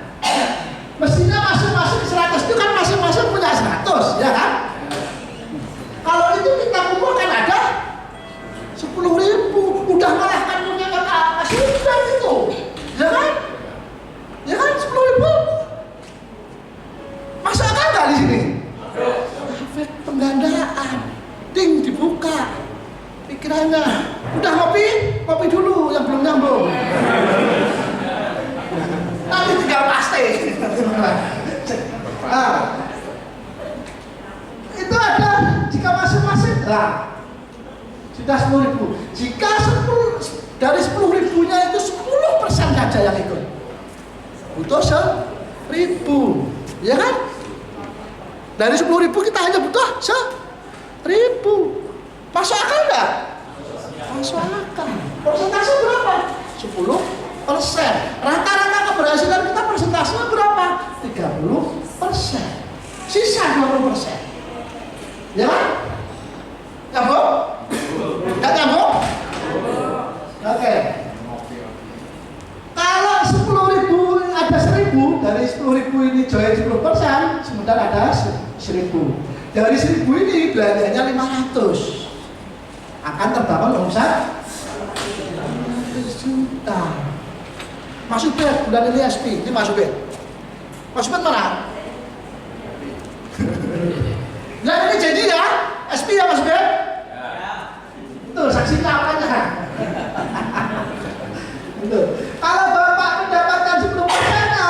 S2: Mestinya masing-masing 100 itu kan masing-masing punya 100, ya kan? Kalau itu kita kumpulkan ada 10.000, udah malahkan punya kakak sudah itu, ya kan? Ya kan 10.000. Masuk akal nggak di sini? Efek penggandaan, ding dibuka pikirannya. Udah ngopi dulu yang belum nyambung. Nanti tinggal pasti. Itu ada jika masing-masing sudah 10.000. Jika 10 dari 10.000-nya itu 10% saja yang ikut, butuh 1.000, ya kan? Dari 10.000 kita hanya butuh 1.000. Masuk akal nggak? Masuk akal. Persentase berapa? 10%. Rata-rata keberhasilan kita persentasenya berapa? 30%. Sisa 20%. Ya kan? Nyambung? Nggak nyambung? Oke. Kalau 10.000 ada 1.000, dari 10.000 ini join 10%, sementara ada 1.000. Dari 1.000 ini belanjanya 500. Akan terbangun omset 100 juta. Mas Ubed, bulan ini SP, ini Mas Ubed. Mas Ubed mana? Bulan ini jadi ya, SP ya Mas Ubed? Ya. Tuh, saksinya apanya? Betul. Kalau Bapak mendapatkan 10%-nya,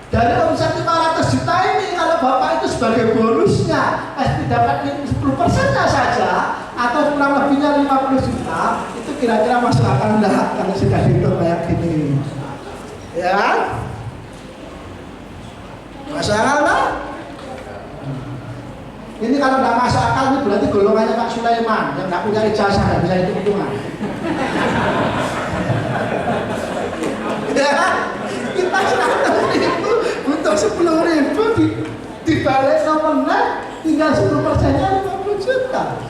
S2: dari omset 500 juta ini, kalau Bapak itu sebagai bonusnya, SP dapat 10%-nya saja, atau kurang lebihnya 50 juta, itu kira-kira masuk akal enggak kalau sudah dihitung kayak gini? Ya? Masuk akal enggak? Ini kalau enggak masuk akal, ini berarti golongannya Pak Sulaiman yang enggak punya ijazah, enggak bisa hitung-hitungan. Ya? Kita 100.000 butuh 10.000 dibalik nomornya, tinggal 10%-nya 50 juta.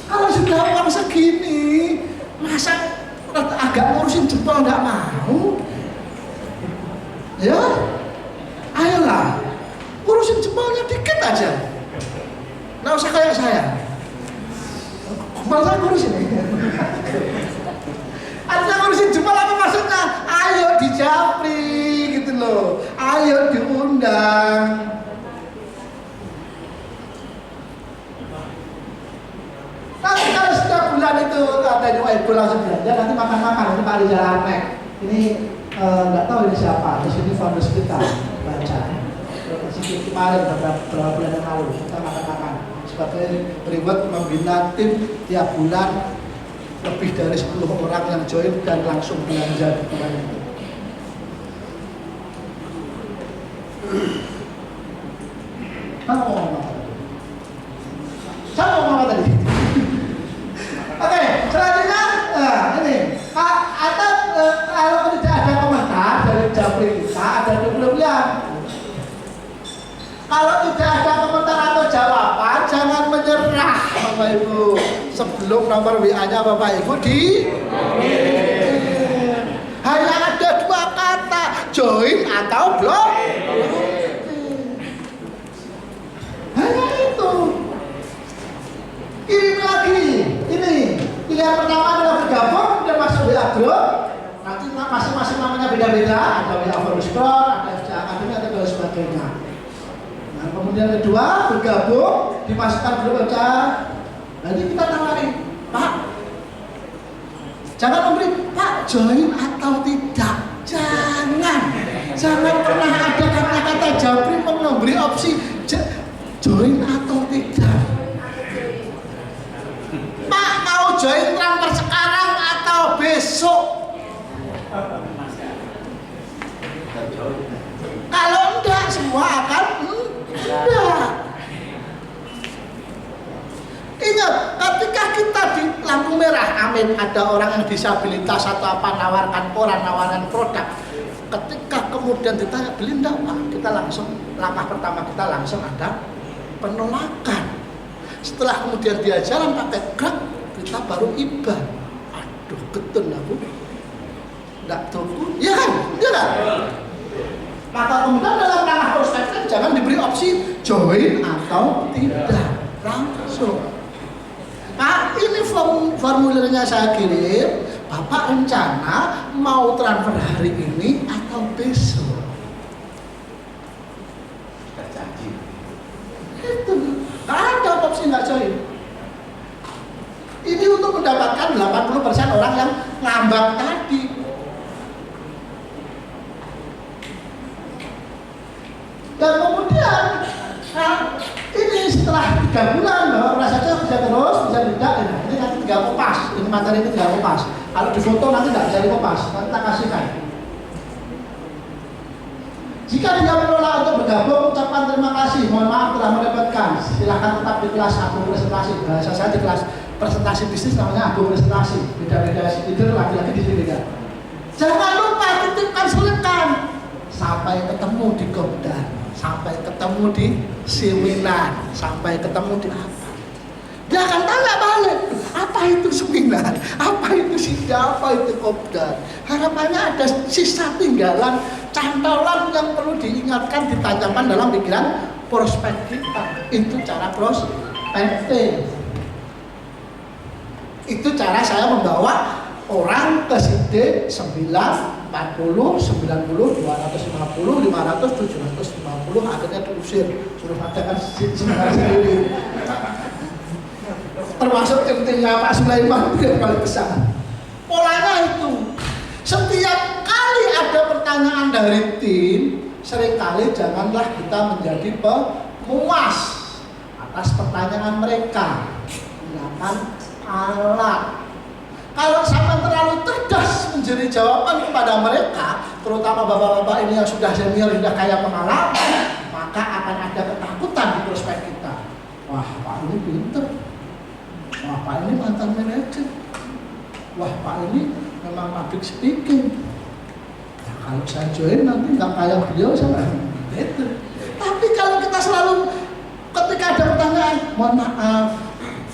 S2: Kalau sudah uang segini, masa agak ngurusin jempol nggak mau? Ya, ayolah, urusin jempolnya dikit aja. Nggak usah kayak saya. Jempol saya ngurusin. Artinya ngurusin jempol apa maksudnya? Ayo dijapri gitu loh, ayo diundang. Ibu langsung belanja, nanti makan-makan. Ini Pak Rizal Arnek. Ini nggak tahu ini siapa. Di sini founders kita baca. Sedikit kemarin beberapa bulan yang lalu kita makan-makan. Sebagai reward membina tim tiap bulan lebih dari 10 orang yang join dan langsung belanja di bulan itu. Saya mau ngomong apa tadi? Oke, selanjutnya ini atau kalau tidak ada komentar dari Japri kita ada 20-an. Kalau tidak ada komentar atau jawaban, jangan menyerah Bapak Ibu. Sebelum nomor WA-nya Bapak Ibu hanya ada 2 kata, join atau blok. Hanya itu. Ini lagi, ini pilihan pertama adalah bergabung dan masuk WA group. Nanti masing-masing namanya beda-beda, ada WA Forestore, ada FJ Academy atau dan sebagainya. Nah, kemudian kedua bergabung, dimasukkan grup aja. Nanti kita tawarin, Pak, jangan memberi Pak join atau tidak. Jangan pernah ada kata-kata Japri memberi opsi join atau tidak. Pak mau join transfer sekarang atau besok? Kalau enggak semua akan enggak. Ingat, ketika kita di lampu merah, amin, ada orang yang disabilitas atau apa nawarkan nawaran produk. Ketika kemudian ditanya beli enggak Pak, kita langsung langkah pertama kita langsung ada penolakan. Setelah kemudian dia jalan pakai Grab, kita baru iba. Aduh, getun aku. Enggak tuku, ya kan? Ya kan? Maka kemudian dalam langkah prospektif jangan diberi opsi join atau tidak, langsung. Pak, ini formulirnya saya kirim. Bapak rencana mau transfer hari ini atau besok? Itu, nggak ada opsi nggak join. Ini untuk mendapatkan 80% orang yang ngambang tadi. Dan kemudian, ini setelah 3 bulan, bahwa rasanya bisa terus, bisa tidak. Ini nanti tinggal kopas, ini materi ini tinggal kopas. Kalau di foto nanti nggak bisa dikopas, nanti kita kasihkan. Jika dia menolak untuk bergabung, ucapkan terima kasih, mohon maaf telah merepotkan. Silahkan tetap di kelas Agung Presentasi. Bahasa saya di kelas presentasi bisnis namanya Agung Presentasi. Beda-beda leader laki-laki di sini kan. Jangan lupa titipkan selengkan. Sampai ketemu di Kopdar, sampai ketemu di seminar, sampai ketemu di apa. Dia akan tanya balik, apa itu seminar, apa itu sidang, apa itu Kopdar. Harapannya ada sisa tinggalan, cantolan yang perlu diingatkan, ditanamkan dalam pikiran prospek kita. Itu cara prospek. Itu cara saya membawa orang ke SID 9, 40, 90, 250, 500, 750, akhirnya diusir, suruh adakan seminar sendiri. Termasuk tim-timnya Pak Sulaiman yang paling besar. Polanya itu, setiap kali ada pertanyaan dari tim, seringkali janganlah kita menjadi pemuas atas pertanyaan mereka. Gunakan alat. Kalau sampai terlalu cerdas menjadi jawaban kepada mereka, terutama bapak-bapak ini yang sudah senior, sudah kaya pengalaman, maka akan ada ketakutan di prospek kita. Wah, Pak ini pinter. Wah, Pak ini mantan manajer. Wah, Pak ini memang public speaking. Nah, kalau saya join nanti nggak kayak beliau, saya better. Tapi kalau kita selalu ketika ada pertanyaan, mohon maaf,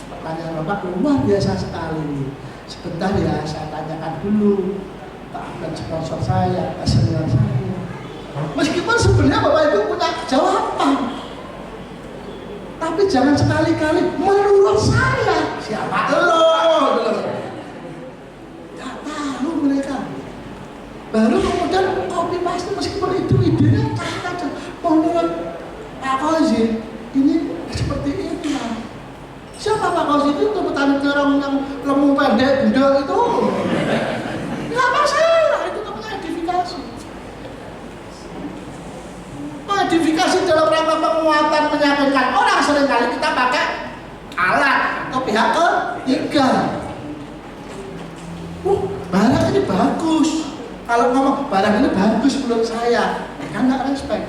S2: pertanyaan Bapak luar biasa sekali. Sebentar ya, saya tanyakan dulu ke sponsor saya, ke senior saya. Meskipun sebenarnya Bapak Ibu punya jawaban, tapi jangan sekali-kali menurut saya. Siapa lo? Gak tahu mereka. Baru kemudian copy paste, meskipun itu idenya cacat. Menurut Pak Fauzi, ini seperti itu. Siapa Pak positif itu petani terong yang lemu pendek gendel itu nggak masalah, itu namanya edifikasi. Modifikasi dalam rangka penguatan meyakinkan orang, seringkali kita pakai alat atau pihak ketiga. Barang ini bagus. Kalau ngomong barang ini bagus menurut saya, kan nggak respect.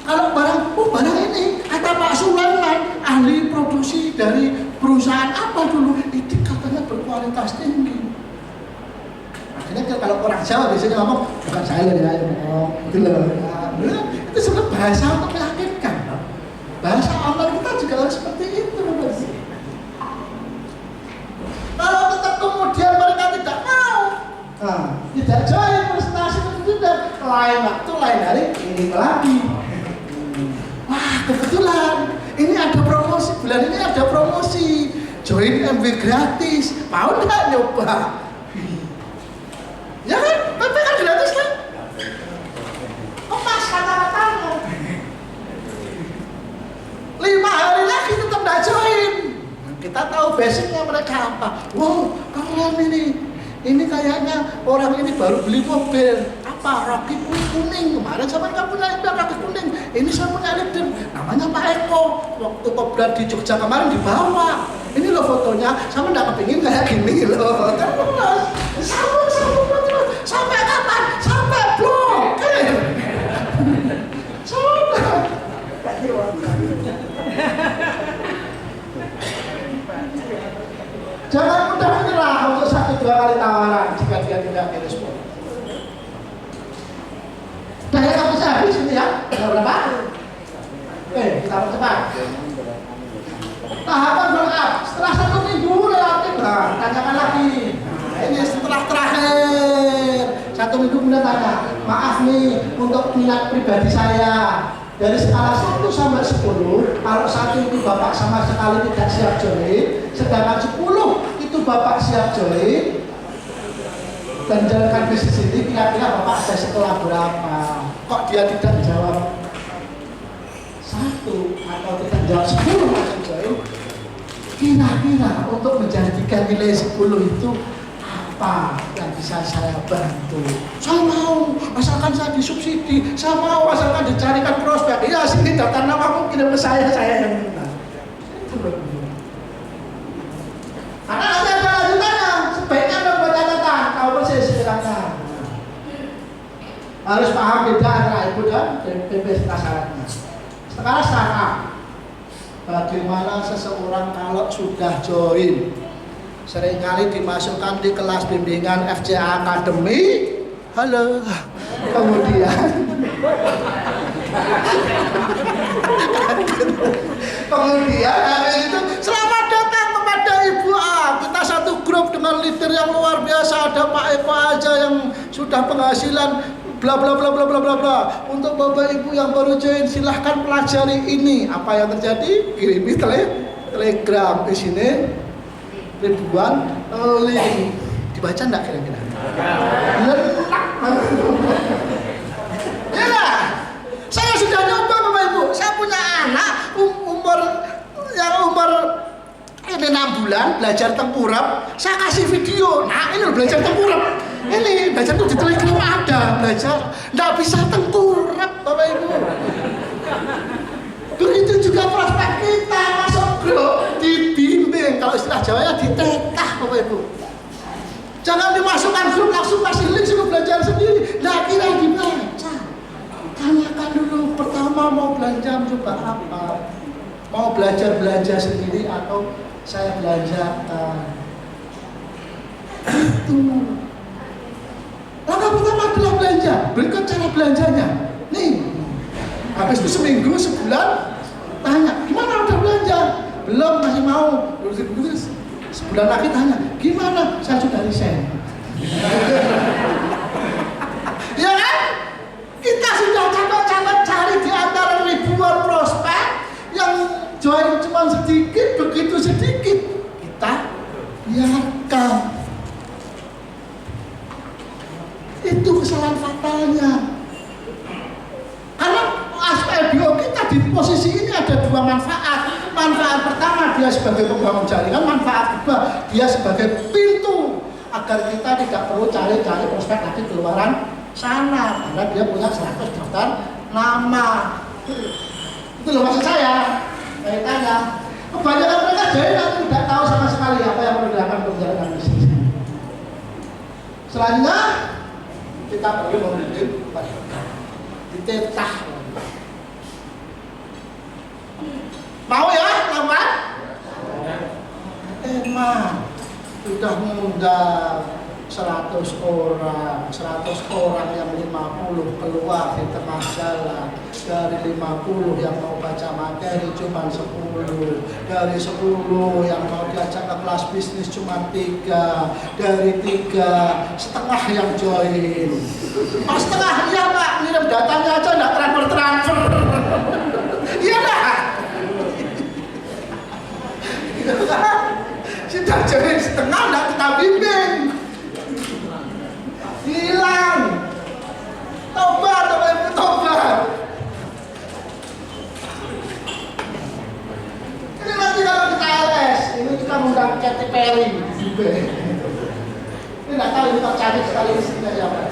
S2: Kalau barang ini kata Pak Sulaiman, ahli produksi dari perusahaan apa dulu, itu katanya berkualitas tinggi. Akhirnya kalau orang Jawa biasanya ngomong, bukan saya yang ngomong, gitu loh. Itu sebenarnya bahasa untuk meyakinkan. Bahasa online kita juga harus seperti itu. Kalau tetap kemudian mereka tidak mau, tidak join presentasi itu dan lain waktu, lain hari, ini lagi. Wah, kebetulan ini ada promosi, bulan ini ada promosi, join MB gratis, mau nggak nyoba? Ya kan, PP kan gratis kan? Pas kata-katanya 5 hari lagi tetap nggak join. Kita tahu basicnya mereka apa. Wow, kalian ini kayaknya orang ini baru beli mobil apa, Rocky kuning. Kemarin sama nggak punya Rocky kuning, ini saya punya leader namanya Pak Eko, waktu kopdar di Jogja kemarin dibawa. Ini loh fotonya, sama nggak kepingin kayak gini loh. Terus sambung terus sampai kapan? Sampai blokir. Sudah. Jangan mudah menyerah untuk 1-2 kali tawaran jika dia tidak direspon. Daya kamu habis ini ya, ada berapa? Oke, kita percepat. Tahapan build up setelah 1 minggu relatif, tanyakan lagi. Nah, ini setelah terakhir 1 minggu kemudian tanya, maaf nih untuk minat pribadi saya. Dari skala 1 sampai 10, kalau 1 itu Bapak sama sekali tidak siap join, sedangkan 10 itu Bapak siap join dan jalankan bisnis ini, kira-kira Bapak ada setelah berapa? Kok dia tidak jawab 1 atau tidak jawab 10 langsung join? Kira-kira untuk menjadikan nilai 10 itu apa yang bisa saya bantu? Saya mau, asalkan saya disubsidi. Saya mau, asalkan dicarikan prospek. Iya, sini daftar namamu kirim ke saya yang minta. Karena nanti ada lanjutannya. Sebaiknya membuat catatan, tahu persis silakan. Harus paham beda antara ibu dan PP syaratnya. Sekarang startup. Bagaimana seseorang kalau sudah join? Seringkali dimasukkan di kelas bimbingan FCA Academy. Halo. Kemudian itu selamat datang kepada Ibu A. Kita satu grup dengan leader yang luar biasa. Ada Pak Eko aja yang sudah penghasilan bla bla bla bla bla bla bla. Untuk Bapak Ibu yang baru join, silahkan pelajari ini. Apa yang terjadi? Kirimi telegram di sini. Ribuan link. Dibaca enggak kira-kira? Ya, saya sudah nyoba Bapak Ibu. Saya punya anak umur ini 6 bulan belajar tengkurap. Saya kasih video. Nah, ini belajar tengkurap. Ini belajar tuh di Telegram ada belajar. Nggak bisa tengkurap Bapak Ibu. Begitu juga prospek kita masuk grup dibimbing, kalau istilah Jawanya ditetah Bapak Ibu. Jangan dimasukkan grup langsung kasih link suruh belajar sendiri. Nah, kira dibaca. Tanyakan dulu pertama mau belanja coba apa? Mau belajar belanja sendiri atau saya belanjakan? Itu. Langkah pertama adalah belanja. Berikut cara belanjanya. Nih. Habis itu seminggu, sebulan, tanya, gimana udah belanja? Belum, masih mau. Terus sebulan lagi tanya, gimana? Saya sudah resign. Ya kan? Kita sudah capek-capek cari di antara ribuan prospek yang join cuma sedikit, begitu sedikit. Kita biarkan. Itu kesalahan fatalnya. Karena aspek bio kita di posisi ini ada 2 manfaat. Manfaat pertama dia sebagai pembangun jaringan, manfaat kedua dia sebagai pintu agar kita tidak perlu cari-cari prospek lagi keluaran sana, karena dia punya 100 daftar nama. Itu loh maksud saya. Saya tanya, kebanyakan mereka jadi nanti tidak tahu sama sekali apa yang perlu dilakukan untuk menjalankan bisnis. Selanjutnya kita perlu memiliki ditetah. Mau ya, kawan? Emang sudah mengundang 100 orang yang 50 keluar di tengah jalan. Dari 50 yang mau baca materi cuma 10, dari 10 yang mau diajak ke kelas bisnis cuma 3, dari 3 setengah yang join. Pas setengah, iya Pak, ngirim datanya aja nggak transfer. Iya dah. Sudah join setengah nggak kita bimbing. Hilang. Tobat, tobat. Ini nanti kalau kita LS, ini kita mengundang Katy Perry. Ini nggak tahu ini tercari sekali isinya ya Pak.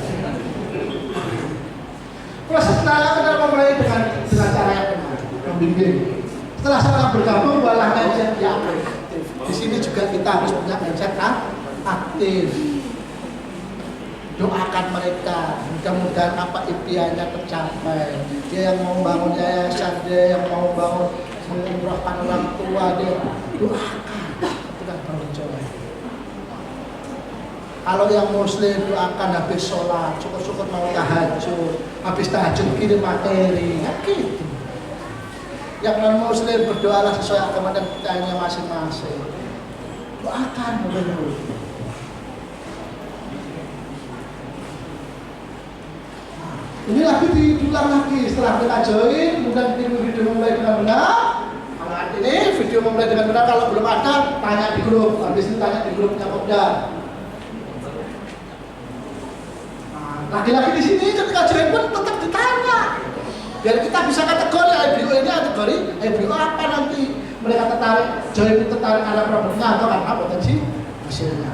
S2: Proses penanaman adalah memulai dengan cara yang benar, membimbing. Setelah saya bergabung, malah mindset yang aktif. Di sini juga kita harus punya mindset aktif. Doakan mereka, mudah-mudahan apa impiannya tercapai. Dia yang mau bangun yayasan, dia yang mau bangun mengumrahkan orang tua, dia doakan. Itu kan berjalan. Kalau yang muslim doakan habis sholat, syukur-syukur mau tahajud, habis tahajud kirim materi, ya gitu. Yang non muslim berdoalah sesuai agama dan budayanya masing-masing. Doakan benar-benar. Ini lagi diulang lagi setelah kita join, kemudian video memulai dengan benar. Kalau ini video memulai dengan benar, kalau belum ada tanya di grup, habis itu tanya di grupnya Kopda. Nah, lagi-lagi di sini ketika join pun tetap ditanya, biar kita bisa kategori IBO ini kategori IBO apa nanti mereka tertarik, join itu tertarik ada problemnya atau karena potensi hasilnya.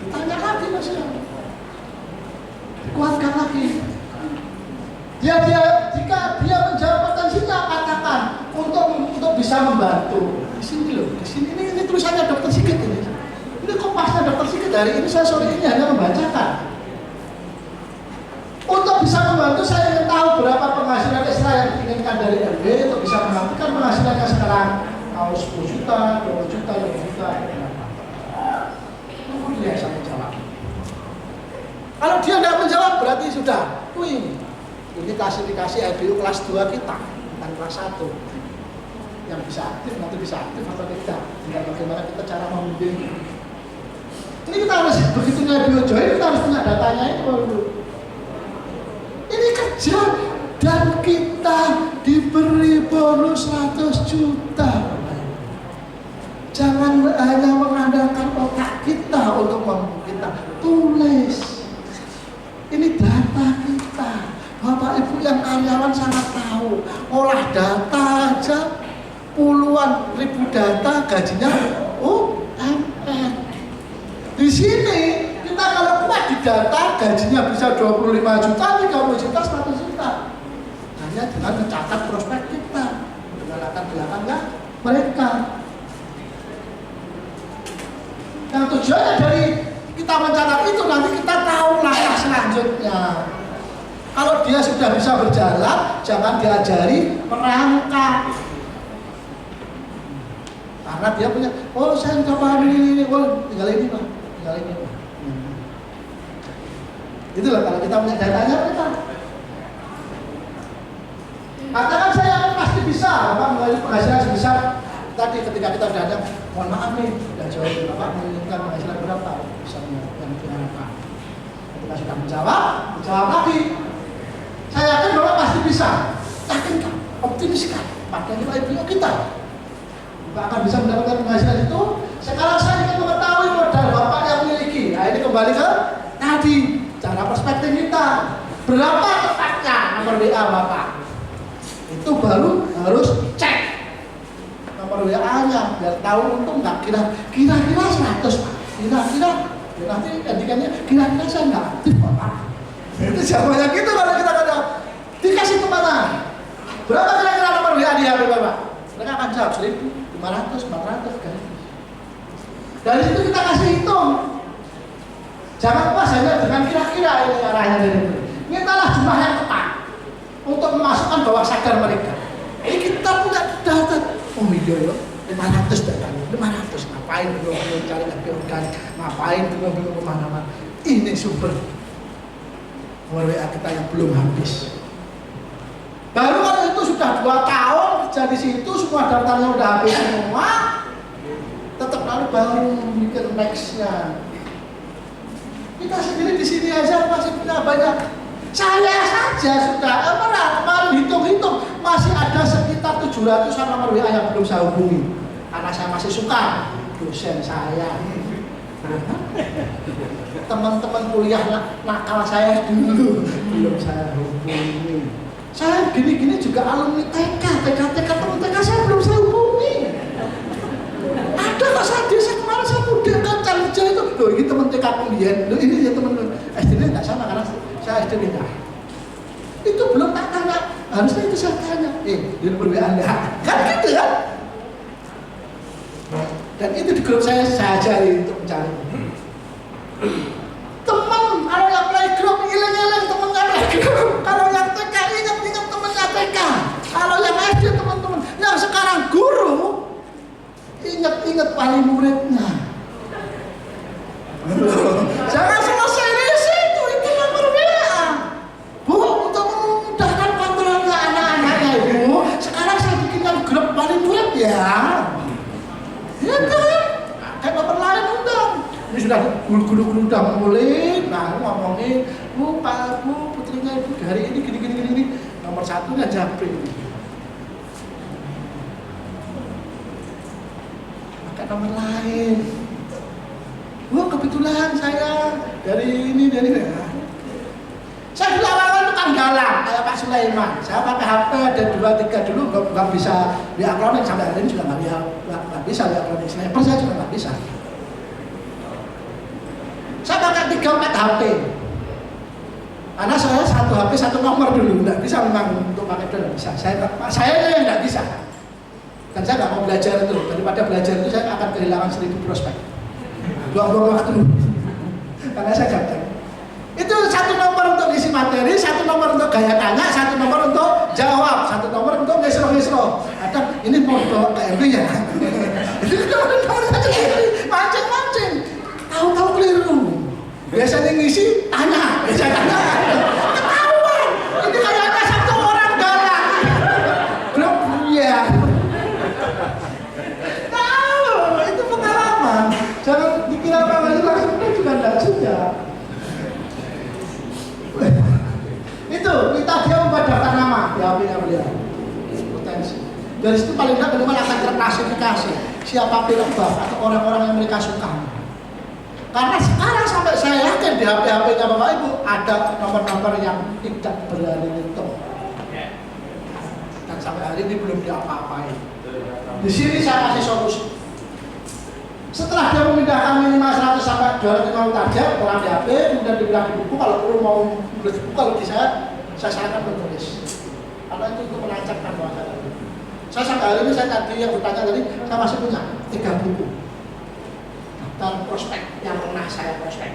S2: Ditanya lagi hasilnya, dikuatkan lagi. Jika dia menjawab potensinya, katakan untuk bisa membantu. Di sini loh, di sini ini tulisannya Dr. Sigit ini. Ini kompasnya Dr. Sigit hari ini saya sore ini hanya membacakan. Untuk bisa membantu saya ingin tahu berapa penghasilan ekstra yang diinginkan dari RW untuk bisa menantikan penghasilannya sekarang mau 10 juta, 20 juta, 50 juta. Kemudian saya jawab. Kalau dia tidak menjawab berarti sudah win. Ini klasifikasi IBO kelas 2 kita, bukan kelas 1. Yang bisa aktif, nanti bisa aktif atau tidak. Tinggal bagaimana kita cara membimbing. Ini kita harus, begitu IBO join, kita harus punya datanya itu. Ini kerja dan kita diberi bonus 100 juta. Jangan hanya mengandalkan otak kita untuk kita tulis. Ini data kita. Bapak Ibu yang karyawan sangat tahu, olah data aja puluhan ribu data gajinya UMR. Di sini kita kalau kuat di data gajinya bisa 25 juta, 30 juta, 100 juta. Hanya dengan mencatat prospek kita, dengan latar belakangnya mereka. Yang tujuannya dari kita mencatat itu nanti kita tahu langkah selanjutnya. Kalau dia sudah bisa berjalan, jangan diajari merangkak. Karena dia punya, oh saya sudah paham ini, oh tinggal ini Pak, tinggal ini Pak. Itu loh kalau kita punya datanya kita. Katakan saya pasti bisa, Bapak mengalami penghasilan sebesar tadi ketika kita sudah ada, mohon maaf nih, sudah jauh, Bapak menginginkan penghasilan berapa? Misalnya yang apa? Ketika sudah menjawab lagi. Saya yakin Bapak pasti bisa. Yakinkan, optimiskan. Padahal IBO kita Bapak akan bisa mendapatkan penghasilan itu. Sekarang saya ingin mengetahui modal Bapak yang miliki. Nah ini kembali ke tadi cara perspektif kita. Berapa tepatnya nomor WA Bapak? Itu baru harus cek nomor nomor WA-nya biar tahu untung nggak kira-kira 100 Pak, kira-kira ya nanti edikannya kira-kira saya nggak aktif Pak. Itu jawabannya gitu kalau kita ada dikasih kemana? Berapa kira-kira nomor WA di HP Bapak? Mereka akan jawab 1.000, 500, 400 kan. Dari situ kita kasih hitung. Jangan pas hanya dengan kira-kira ini arahnya dari itu. Mintalah jumlah yang tepat untuk memasukkan bawah sadar mereka. Ini kita punya data. Oh iya ya, 500 data, 500. Ngapain belum cari lebih organik? Ngapain belum kemana-mana? Ini sumber WA kita yang belum habis. Baru kalau itu sudah 2 tahun kerja di situ, semua daftarnya udah habis semua, tetap lalu baru mikir nextnya. Kita sendiri di sini aja masih punya banyak. Saya saja sudah kemarin hitung-hitung masih ada sekitar 700-an nomor WA yang belum saya hubungi. Karena saya masih suka dosen saya, teman-teman kuliah nakal saya dulu belum saya hubungi. Saya gini-gini juga alumni TK teman TK saya belum saya hubungi. Ada kok saya desa kemarin saya muda kan kerja itu, loh ini teman TK kuliah, loh ini ya teman SD nggak sama karena saya SD nikah. Itu belum tak tanya, harusnya itu saya tanya, di nomor WA enggak? Kan gitu kan? Dan itu di grup saya ajari untuk mencari. Teman, kalau yang playgroup ileng-ileng temennya playgroup, kalau yang TK ingat temennya TK, kalau yang SD teman-teman, yang sekarang guru ingat wali muridnya. Jangan selesai di situ, itu nomor WA. Bu, untuk memudahkan kontrolnya anak-anaknya Ibu, sekarang saya bikinkan grup wali murid ya. Ya kan? Kayak nomor lain undang. Ini sudah guru-guru udah mulai, nah ngomongin, Bu, Pak, Bu, putrinya Ibu hari ini gini. Nomor 1-nya Japri. Pakai nomor lain. Wah, kebetulan saya dari ini. Saya dulu awal-awal tukang jalan, kayak Pak Sulaiman. Saya pakai HP ada 2-3 dulu, nggak bisa diakronik, sampai hari ini juga nggak bisa diakronik. Sniper saya juga nggak bisa. Saya pakai 3-4 HP. Karena saya 1 HP 1 nomor dulu, nggak bisa memang untuk pakai dua, nggak bisa. Saya yang nggak bisa. Dan saya nggak mau belajar itu. Daripada belajar itu saya akan kehilangan 1000 prospek. Buang-buang waktu. Karena saya gagal. Itu 1 nomor untuk isi materi, 1 nomor untuk gaya tanya, 1 nomor untuk jawab, 1 nomor untuk ngesro. Ada ini mau bawa ke MB ya. Itu nomor saja mancing. Tahu-tahu keliru. Biasanya ngisi tanya, ketahuan. Ini kayaknya 1 orang galak. Belum iya. Tahu, itu pengalaman. Jangan dikira apa langsung juga enggak juga. Itu kita dia membuat daftar nama di HP-nya beliau. Potensi. Dari situ paling tidak minimal akan terklasifikasi siapa penyebab atau orang-orang yang mereka suka. Karena sekarang sampai saya yakin di HP-nya Bapak Ibu ada nomor-nomor yang tidak berani nyentuh. Dan sampai hari ini belum diapa-apain. Di sini saya kasih solusi. Setelah dia memindahkan minimal 100 sampai 250 target orang di HP, kemudian dibilang di buku, kalau perlu mau nulis buku, kalau di saya sarankan menulis. Karena itu untuk melancarkan bahasa tadi. Saya sampai hari ini saya tadi yang bertanya tadi, saya masih punya 3 buku. Daftar prospek yang pernah saya prospek.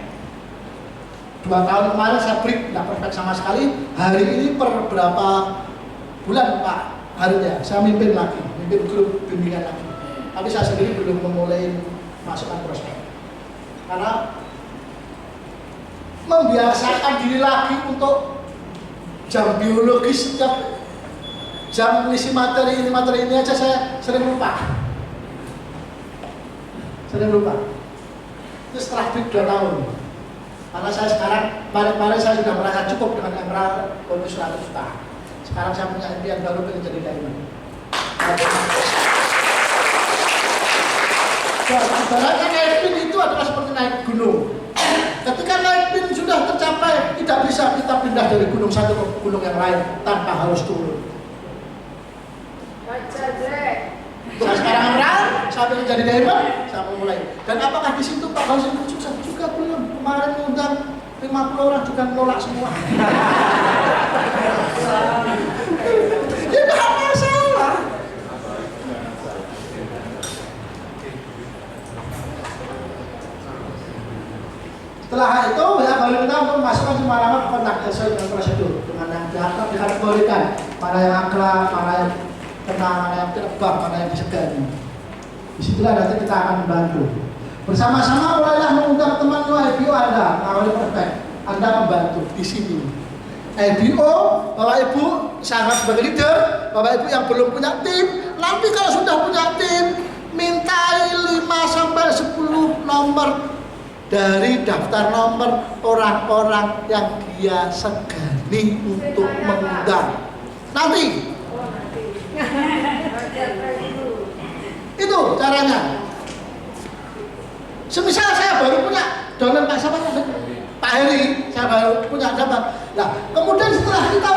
S2: 2 tahun kemarin saya break, tidak prospek sama sekali. Hari ini per berapa bulan Pak harinya saya mimpin grup bimbingan lagi. Tapi saya sendiri belum memulai masukkan prospek. Karena membiasakan diri lagi untuk jam biologis, setiap jam ngisi materi ini aja saya sering lupa. Itu setelah break 2 tahun. Karena saya sekarang, kemarin saya sudah merasa cukup dengan emerald bonus 100 juta. Sekarang saya punya impian baru pengen jadi diamond. Ibaratnya naik pin itu adalah seperti naik gunung. Ketika naik pin sudah tercapai, tidak bisa kita pindah dari gunung satu ke gunung yang lain tanpa harus turun. Saya sekarang sampai jadi diamond, saya mau mulai. Dan apakah di situ Pak Gausin sukses juga belum? Kemarin ngundang 50 orang juga menolak semua. Ya nggak masalah. Setelah itu ya baru kita untuk memasukkan semua nama ke kontak sesuai dengan prosedur dengan yang dikategorikan mana yang akrab, mana yang tenang, mana yang terbang, mana yang disegani. Disitulah nanti kita akan membantu. Bersama-sama mulailah mengundang teman IBO Anda, mengawali perfect. Anda membantu di sini. IBO, Bapak Ibu, sangat sebagai leader, Bapak Ibu yang belum punya tim, nanti kalau sudah punya tim, mintai 5-10 nomor dari daftar nomor orang-orang yang dia segani untuk mengundang. Nanti itu caranya. Semisal saya baru punya download Pak Heri, saya baru punya dapat. Nah, kemudian setelah kita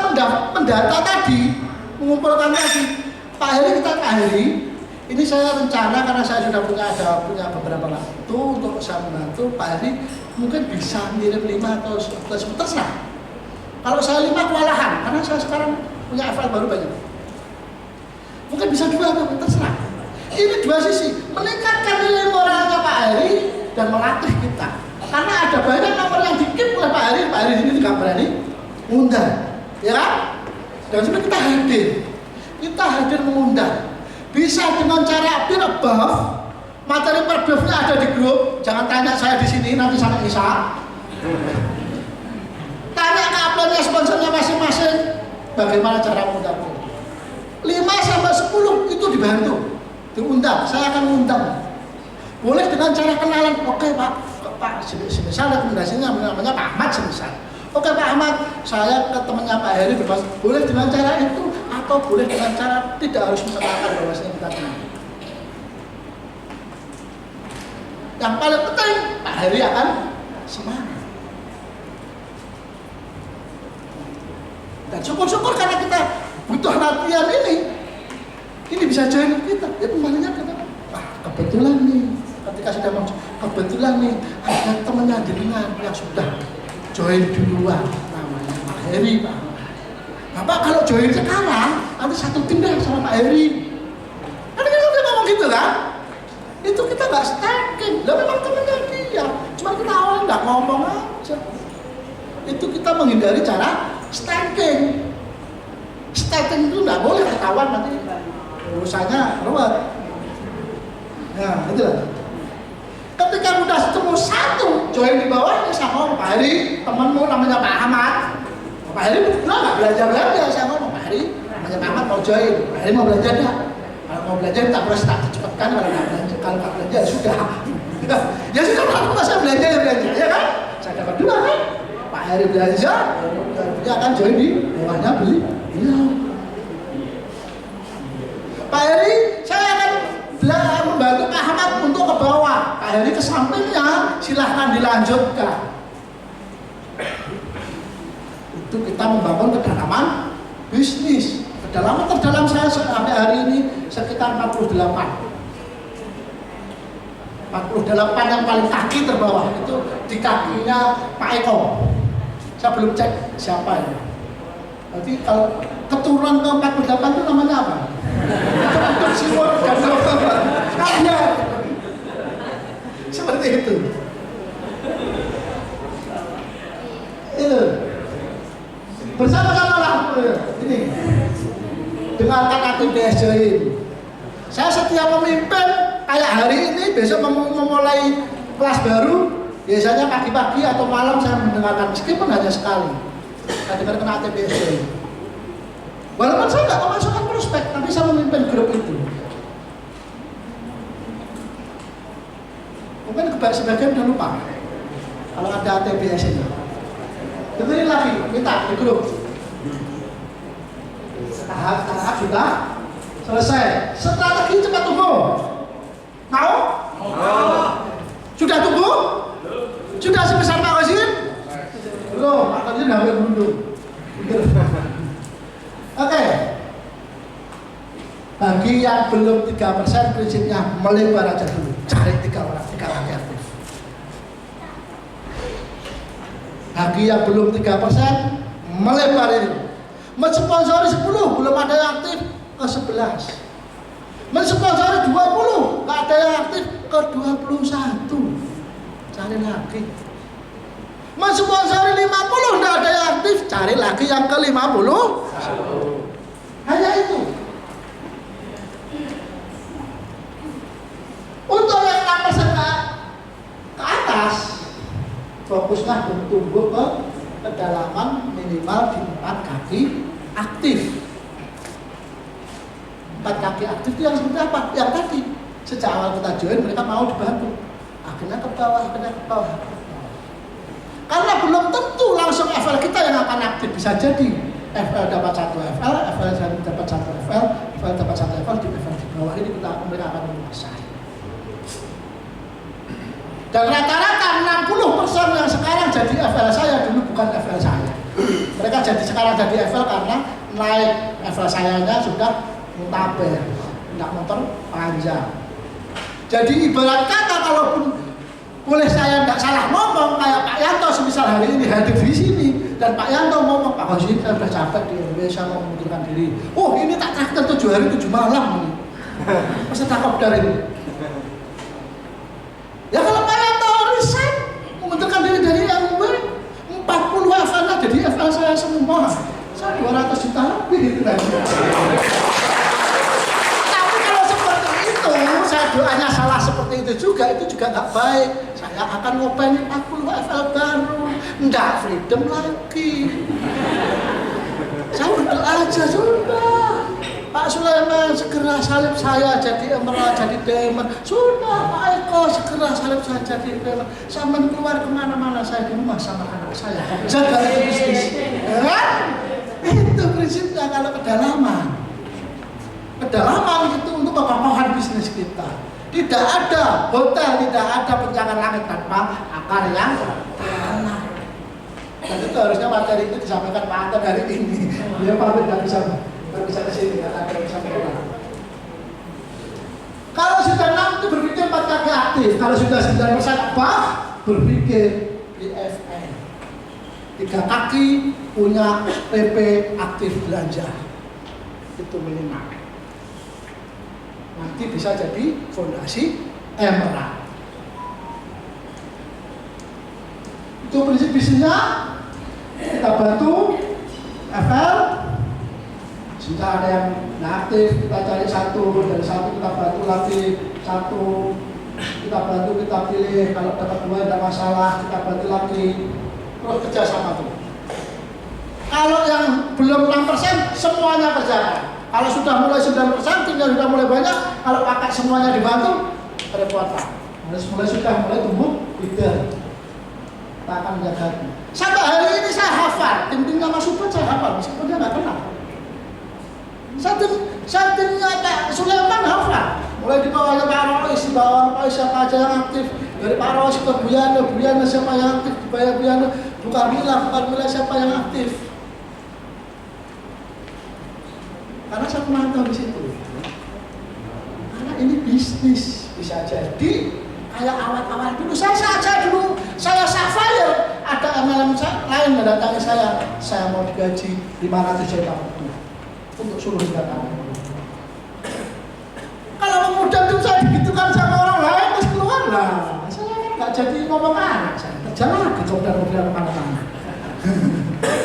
S2: mendata tadi, mengumpulkan tadi, Pak Heri, ini saya rencana karena saya sudah punya beberapa waktu untuk saya membantu Pak Heri, mungkin bisa ngirim 5 atau 10 terserah. Kalau saya 5 kewalahan, karena saya sekarang punya file baru banyak. Mungkin bisa 2 atau terserah. Ini 2 sisi, meningkatkan nilai moralnya Pak Heri dan melatih kita. Karena ada banyak nomor yang dikip oleh Pak Heri ini tidak berani mengundang, ya kan? Dan sudah kita hadir mengundang. Bisa dengan cara bir above, materi per briefnya ada di grup. Jangan tanya saya di sini nanti sampai Isa. Tanya ke uploadnya sponsornya masing-masing. Bagaimana cara mengundang? 5-10 itu dibantu. Diundang, saya akan mengundang. Boleh dengan cara kenalan. Oke Pak, semisal rekomendasinya namanya Pak Ahmad semisal. Oke Pak Ahmad, saya ke temannya Pak Heri bebas. Boleh dengan cara itu atau boleh dengan cara tidak harus mengenalkan bahwasanya kita kenal. Yang paling penting Pak Heri akan semangat. Dan syukur-syukur karena kita butuh latihan ini bisa join kita. Ya kemarinnya kita, wah kebetulan nih, ketika sudah masuk, kebetulan nih ada temannya jenengan yang sudah join duluan, namanya Pak Heri, Pak. Bapak kalau join sekarang, nanti satu tim deh sama Pak Heri. Kan kita udah ngomong gitu kan? Itu kita nggak stacking, lah memang temennya dia. Cuma kita awalnya nggak ngomong aja. Itu kita menghindari cara stacking. Stacking itu nggak boleh ketahuan nanti urusannya ruwet. Nah, itu lah. Ketika udah ketemu satu, join di bawahnya saya ngomong, Pak Heri, temenmu namanya Pak Ahmad. Pak Heri nggak belajar saya ngomong, Pak Heri, namanya Pak Ahmad mau join. Pak Heri mau belajar nggak? Kalau mau belajar tak perlu tak cepatkan, kalau nggak belajar, kalau nggak belajar ya sudah. Ya sudah, kalau saya belajar ya kan? Saya dapat 2 kan? Pak Heri belajar, dia akan join di bawahnya beli. Iya. Pak Heri, saya akan membantu Pak Ahmad untuk ke bawah. Pak Heri ke sampingnya, silahkan dilanjutkan. Itu kita membangun kedalaman bisnis. Kedalaman terdalam saya sampai hari ini sekitar 48. 48 yang paling kaki terbawah itu di kakinya Pak Eko. Saya belum cek siapa ini. Jadi kalau keturunan ke 48 itu namanya apa? Itu Simon dan Kaya. Seperti itu. Itu. Bersama-sama lah ini. Dengarkan ATBS join. Saya setiap memimpin kayak hari ini, besok memulai kelas baru, biasanya pagi-pagi atau malam saya mendengarkan, meskipun hanya sekali. Saya dengarkan ATBS join. Walaupun saya nggak memasukkan prospek, tapi saya memimpin grup itu. Mungkin sebagian udah lupa kalau ada ATBS ini. Dengerin lagi, minta di grup. Tahap sudah selesai. Strategi cepat tumbuh. Mau? Sudah tumbuh? Sudah sebesar Pak Wasin? Belum, Pak Wasin hampir mundur. Oke. Bagi yang belum 3%, prinsipnya melebar aja dulu, cari 3 laki aktif. Bagi yang belum 3%, melebar itu. Mensponsori 10, belum ada yang aktif, ke 11. Mensponsori 20, nggak ada yang aktif, ke 21. Cari lagi. Mensponsori 50, nggak ada yang aktif, cari lagi yang ke 50. Hanya itu. Untuk yang 6% ke atas, fokuslah bertumbuh ke kedalaman minimal di 4 kaki aktif. 4 kaki aktif itu yang seperti apa? Yang tadi, sejak awal kita join mereka mau dibantu. Akhirnya ke bawah. Karena belum tentu langsung FL kita yang akan aktif. Bisa jadi FL dapat 1 FL, FL dapat 1 FL, FL dapat 1 FL, di FL di bawah ini mereka akan menguasai. Dan rata-rata 60% yang sekarang jadi FL saya dulu bukan FL saya. Mereka sekarang jadi FL karena naik FL sayanya sudah mutaber, tidak motor panjang. Jadi ibarat kata kalaupun boleh saya tidak salah ngomong kayak Pak Yanto semisal hari ini hadir di sini dan Pak Yanto ngomong, Pak Hosni saya sudah capek di Indonesia mau memikirkan diri. Oh ini tak traktir 7 hari 7 malam ini. Masa tak kopdar ini. Ya kalau Pak Yanto resign mengundurkan diri dari MW 40 FL-nya jadi FL saya semua. Saya 200 juta lebih itu tadi. Tapi kalau seperti itu, saya doanya salah seperti itu juga nggak baik. Saya akan ngopeni 40 FL baru, nggak freedom lagi. Saya berdoa aja sudah. Pak Sulaiman segera salib saya jadi emerald, jadi diamond. Sudah Pak Eko segera salib saya jadi diamond. Saya keluar kemana-mana, saya di rumah sama anak saya. Jaga itu bisnis. Itu prinsipnya kalau kedalaman. Kedalaman itu untuk kekokohan bisnis kita. Tidak ada hotel, tidak ada pencakar langit tanpa akar yang tanah. Dan itu harusnya materi itu disampaikan Pak Anton hari ini. Dia pamit nggak bisa kesini, nggak ada yang bisa pulang. Kalau sudah 6 itu berpikir 4 kaki aktif. Kalau sudah 9% apa? Berpikir BFN. 3 kaki punya PP aktif belanja. Itu minimal. Nanti bisa jadi fondasi emerald. Itu prinsip bisnisnya. Kita bantu FL. Jika ada yang aktif, kita cari 1, dari 1 kita bantu lagi 1, kita bantu, kita pilih. Kalau dapat 2 tidak masalah, kita bantu lagi. Terus kerja sama tuh. Kalau yang belum 6%, semuanya kerjakan. Kalau sudah mulai 9%, tinggal sudah mulai banyak. Kalau pakai semuanya dibantu, repot Pak. Sudah mulai tumbuh leader. Kita akan menjaganya. Sampai hari ini saya hafal, tim nama Super saya hafal, meskipun dia nggak kenal. Timnya Pak Sulaiman hafal. Mulai di bawahnya Pak Rois, di bawah Pak siapa aja yang aktif. Dari Pak Rois ke Buyana siapa yang aktif, di bawah Buyana, bukan Mila siapa yang aktif. Karena saya memantau di situ. Karena ini bisnis, bisa jadi kayak awal-awal dulu. Saya Sapphire, ada MLM lain mendatangi saya mau digaji 500 juta untuk suruh datang. Kalau kemudian itu saya digitukan sama orang lain, terus keluar lah. Saya kan nggak jadi ngomong anak, saya kerja lagi modal kemana-mana.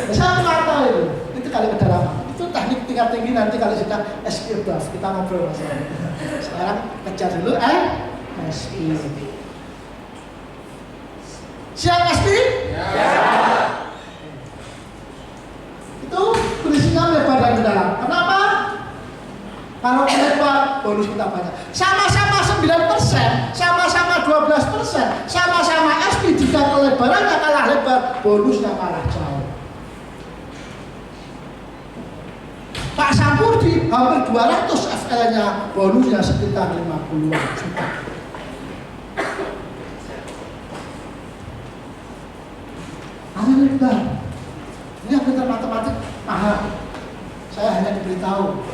S2: Saya memantau itu kali kedalaman. Itu teknik tingkat tinggi nanti kalau sudah SP buff kita ngobrol masalah. Sekarang kejar dulu SP. Siap SP? Ya. Itu prinsipnya lebar dan dalam. Kenapa? Kalau lebar bonus kita banyak. Sama-sama 9%, sama-sama 12%, sama-sama SP jika kelebarannya kalah lebar, bonusnya kalah jauh. Pak Sampurdi hampir 200 FL-nya, bonusnya sekitar 50 juta. Alhamdulillah. Ini yang pintar matematik mahal. Saya hanya diberitahu.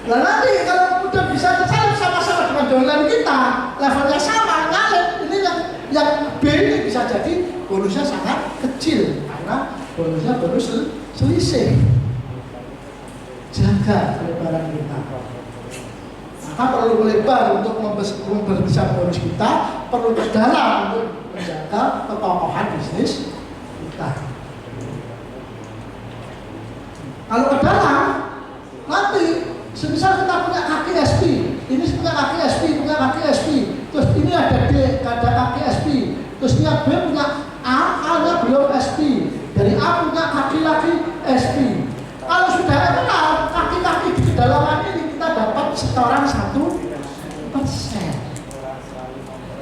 S2: Lah nanti kalau udah bisa disalib sama-sama dengan downline kita, levelnya sama, ngalir. Ini yang B ini bisa jadi bonusnya sangat kecil karena bonusnya bonus selisih. Jaga kelebaran kita. Maka perlu lebar untuk membesar bonus kita, perlu berdalam untuk menjaga kekokohan bisnis kita. Kalau ke dalam, nanti semisal kita punya kaki SP, ini punya kaki SP, punya kaki SP, terus ini ada D, ada kaki SP, terus ini B punya A, A-nya belum SP, dari A punya kaki lagi SP. Kalau sudah kenal kaki-kaki di kedalaman ini, kita dapat setoran 1%.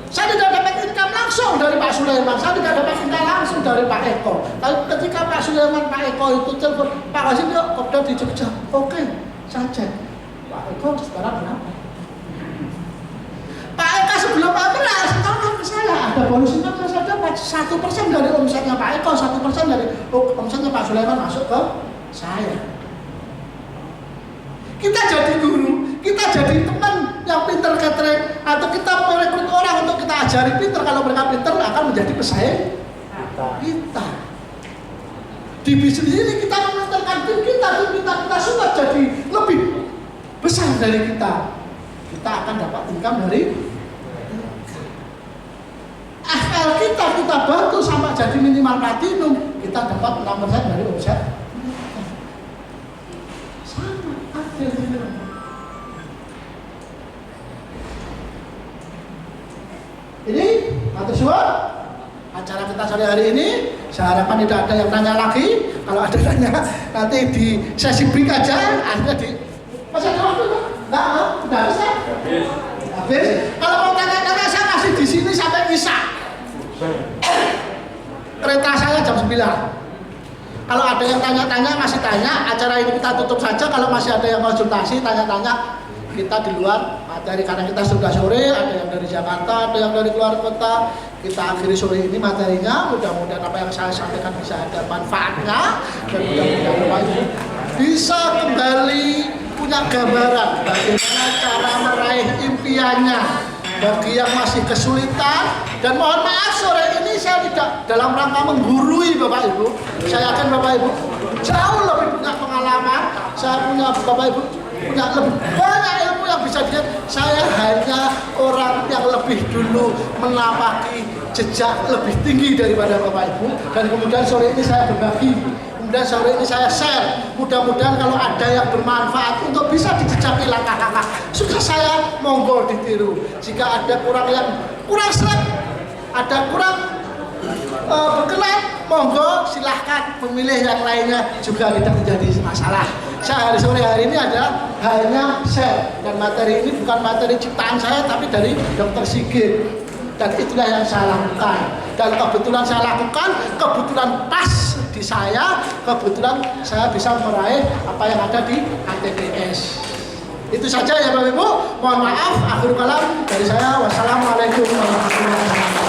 S2: Saya tidak dapat income langsung dari Pak Sulaiman, saya tidak dapat income langsung dari Pak Eko. Tapi ketika Pak Sulaiman, Pak Eko itu telepon, Pak Wasim yuk kopdar di Jogja. Oke, saya cek. Pak Eko sekarang berapa? Pak Eko sebelum Amras, sekarang ke saya ada bonusnya, saya dapat 1% dari omsetnya Pak Eko, 1% dari omsetnya Pak Sulaiman masuk ke saya. Kita jadi guru, kita jadi teman yang pinter catering, atau kita merekrut orang untuk kita ajari pinter. Kalau mereka pinter akan menjadi pesaing kita. Di bisnis ini kita menentukan tim kita sudah jadi lebih besar dari kita. Kita akan dapat income dari FL kita bantu sampai jadi minimal platinum, kita dapat 6% dari omset. Ini matur suwun acara kita sore hari ini. Saya harapkan tidak ada yang tanya lagi. Kalau ada tanya nanti di sesi break aja. Akhirnya di masih ada waktu kan? Enggak, udah habis ya? Habis. Kalau mau tanya-tanya saya masih di sini sampai isya. Kereta saya jam 9. Kalau ada yang tanya-tanya, masih tanya, acara ini kita tutup saja. Kalau masih ada yang konsultasi, tanya-tanya, kita di luar materi. Karena kita sudah sore, ada yang dari Jakarta, ada yang dari luar kota. Kita akhiri sore ini materinya. Mudah-mudahan apa yang saya sampaikan bisa ada manfaatnya. Dan mudah-mudahan bisa kembali punya gambaran bagaimana cara meraih impiannya. Bagi yang masih kesulitan, dan mohon maaf sore ini saya tidak dalam rangka menggurui Bapak Ibu. Saya yakin Bapak Ibu jauh lebih punya pengalaman. Saya punya Bapak Ibu punya lebih banyak ilmu yang bisa dilihat. Saya hanya orang yang lebih dulu menapaki jejak lebih tinggi daripada Bapak Ibu. Dan kemudian sore ini saya berbagi. Kemudian sore ini saya share, mudah-mudahan kalau ada yang bermanfaat untuk bisa dijejaki langkah-langkah sukses saya, monggo ditiru. Jika ada kurang seret, ada kurang berkenan, monggo silahkan memilih yang lainnya juga tidak menjadi masalah. Saya sore hari ini adalah hanya share, dan materi ini bukan materi ciptaan saya tapi dari Dr. Sigit. Dan itulah yang saya lakukan. Dan kebetulan saya lakukan, kebetulan pas di saya, kebetulan saya bisa meraih apa yang ada di ATPS. Itu saja ya Bapak Ibu. Mohon maaf, akhir kalam dari saya. Wassalamualaikum warahmatullahi wabarakatuh.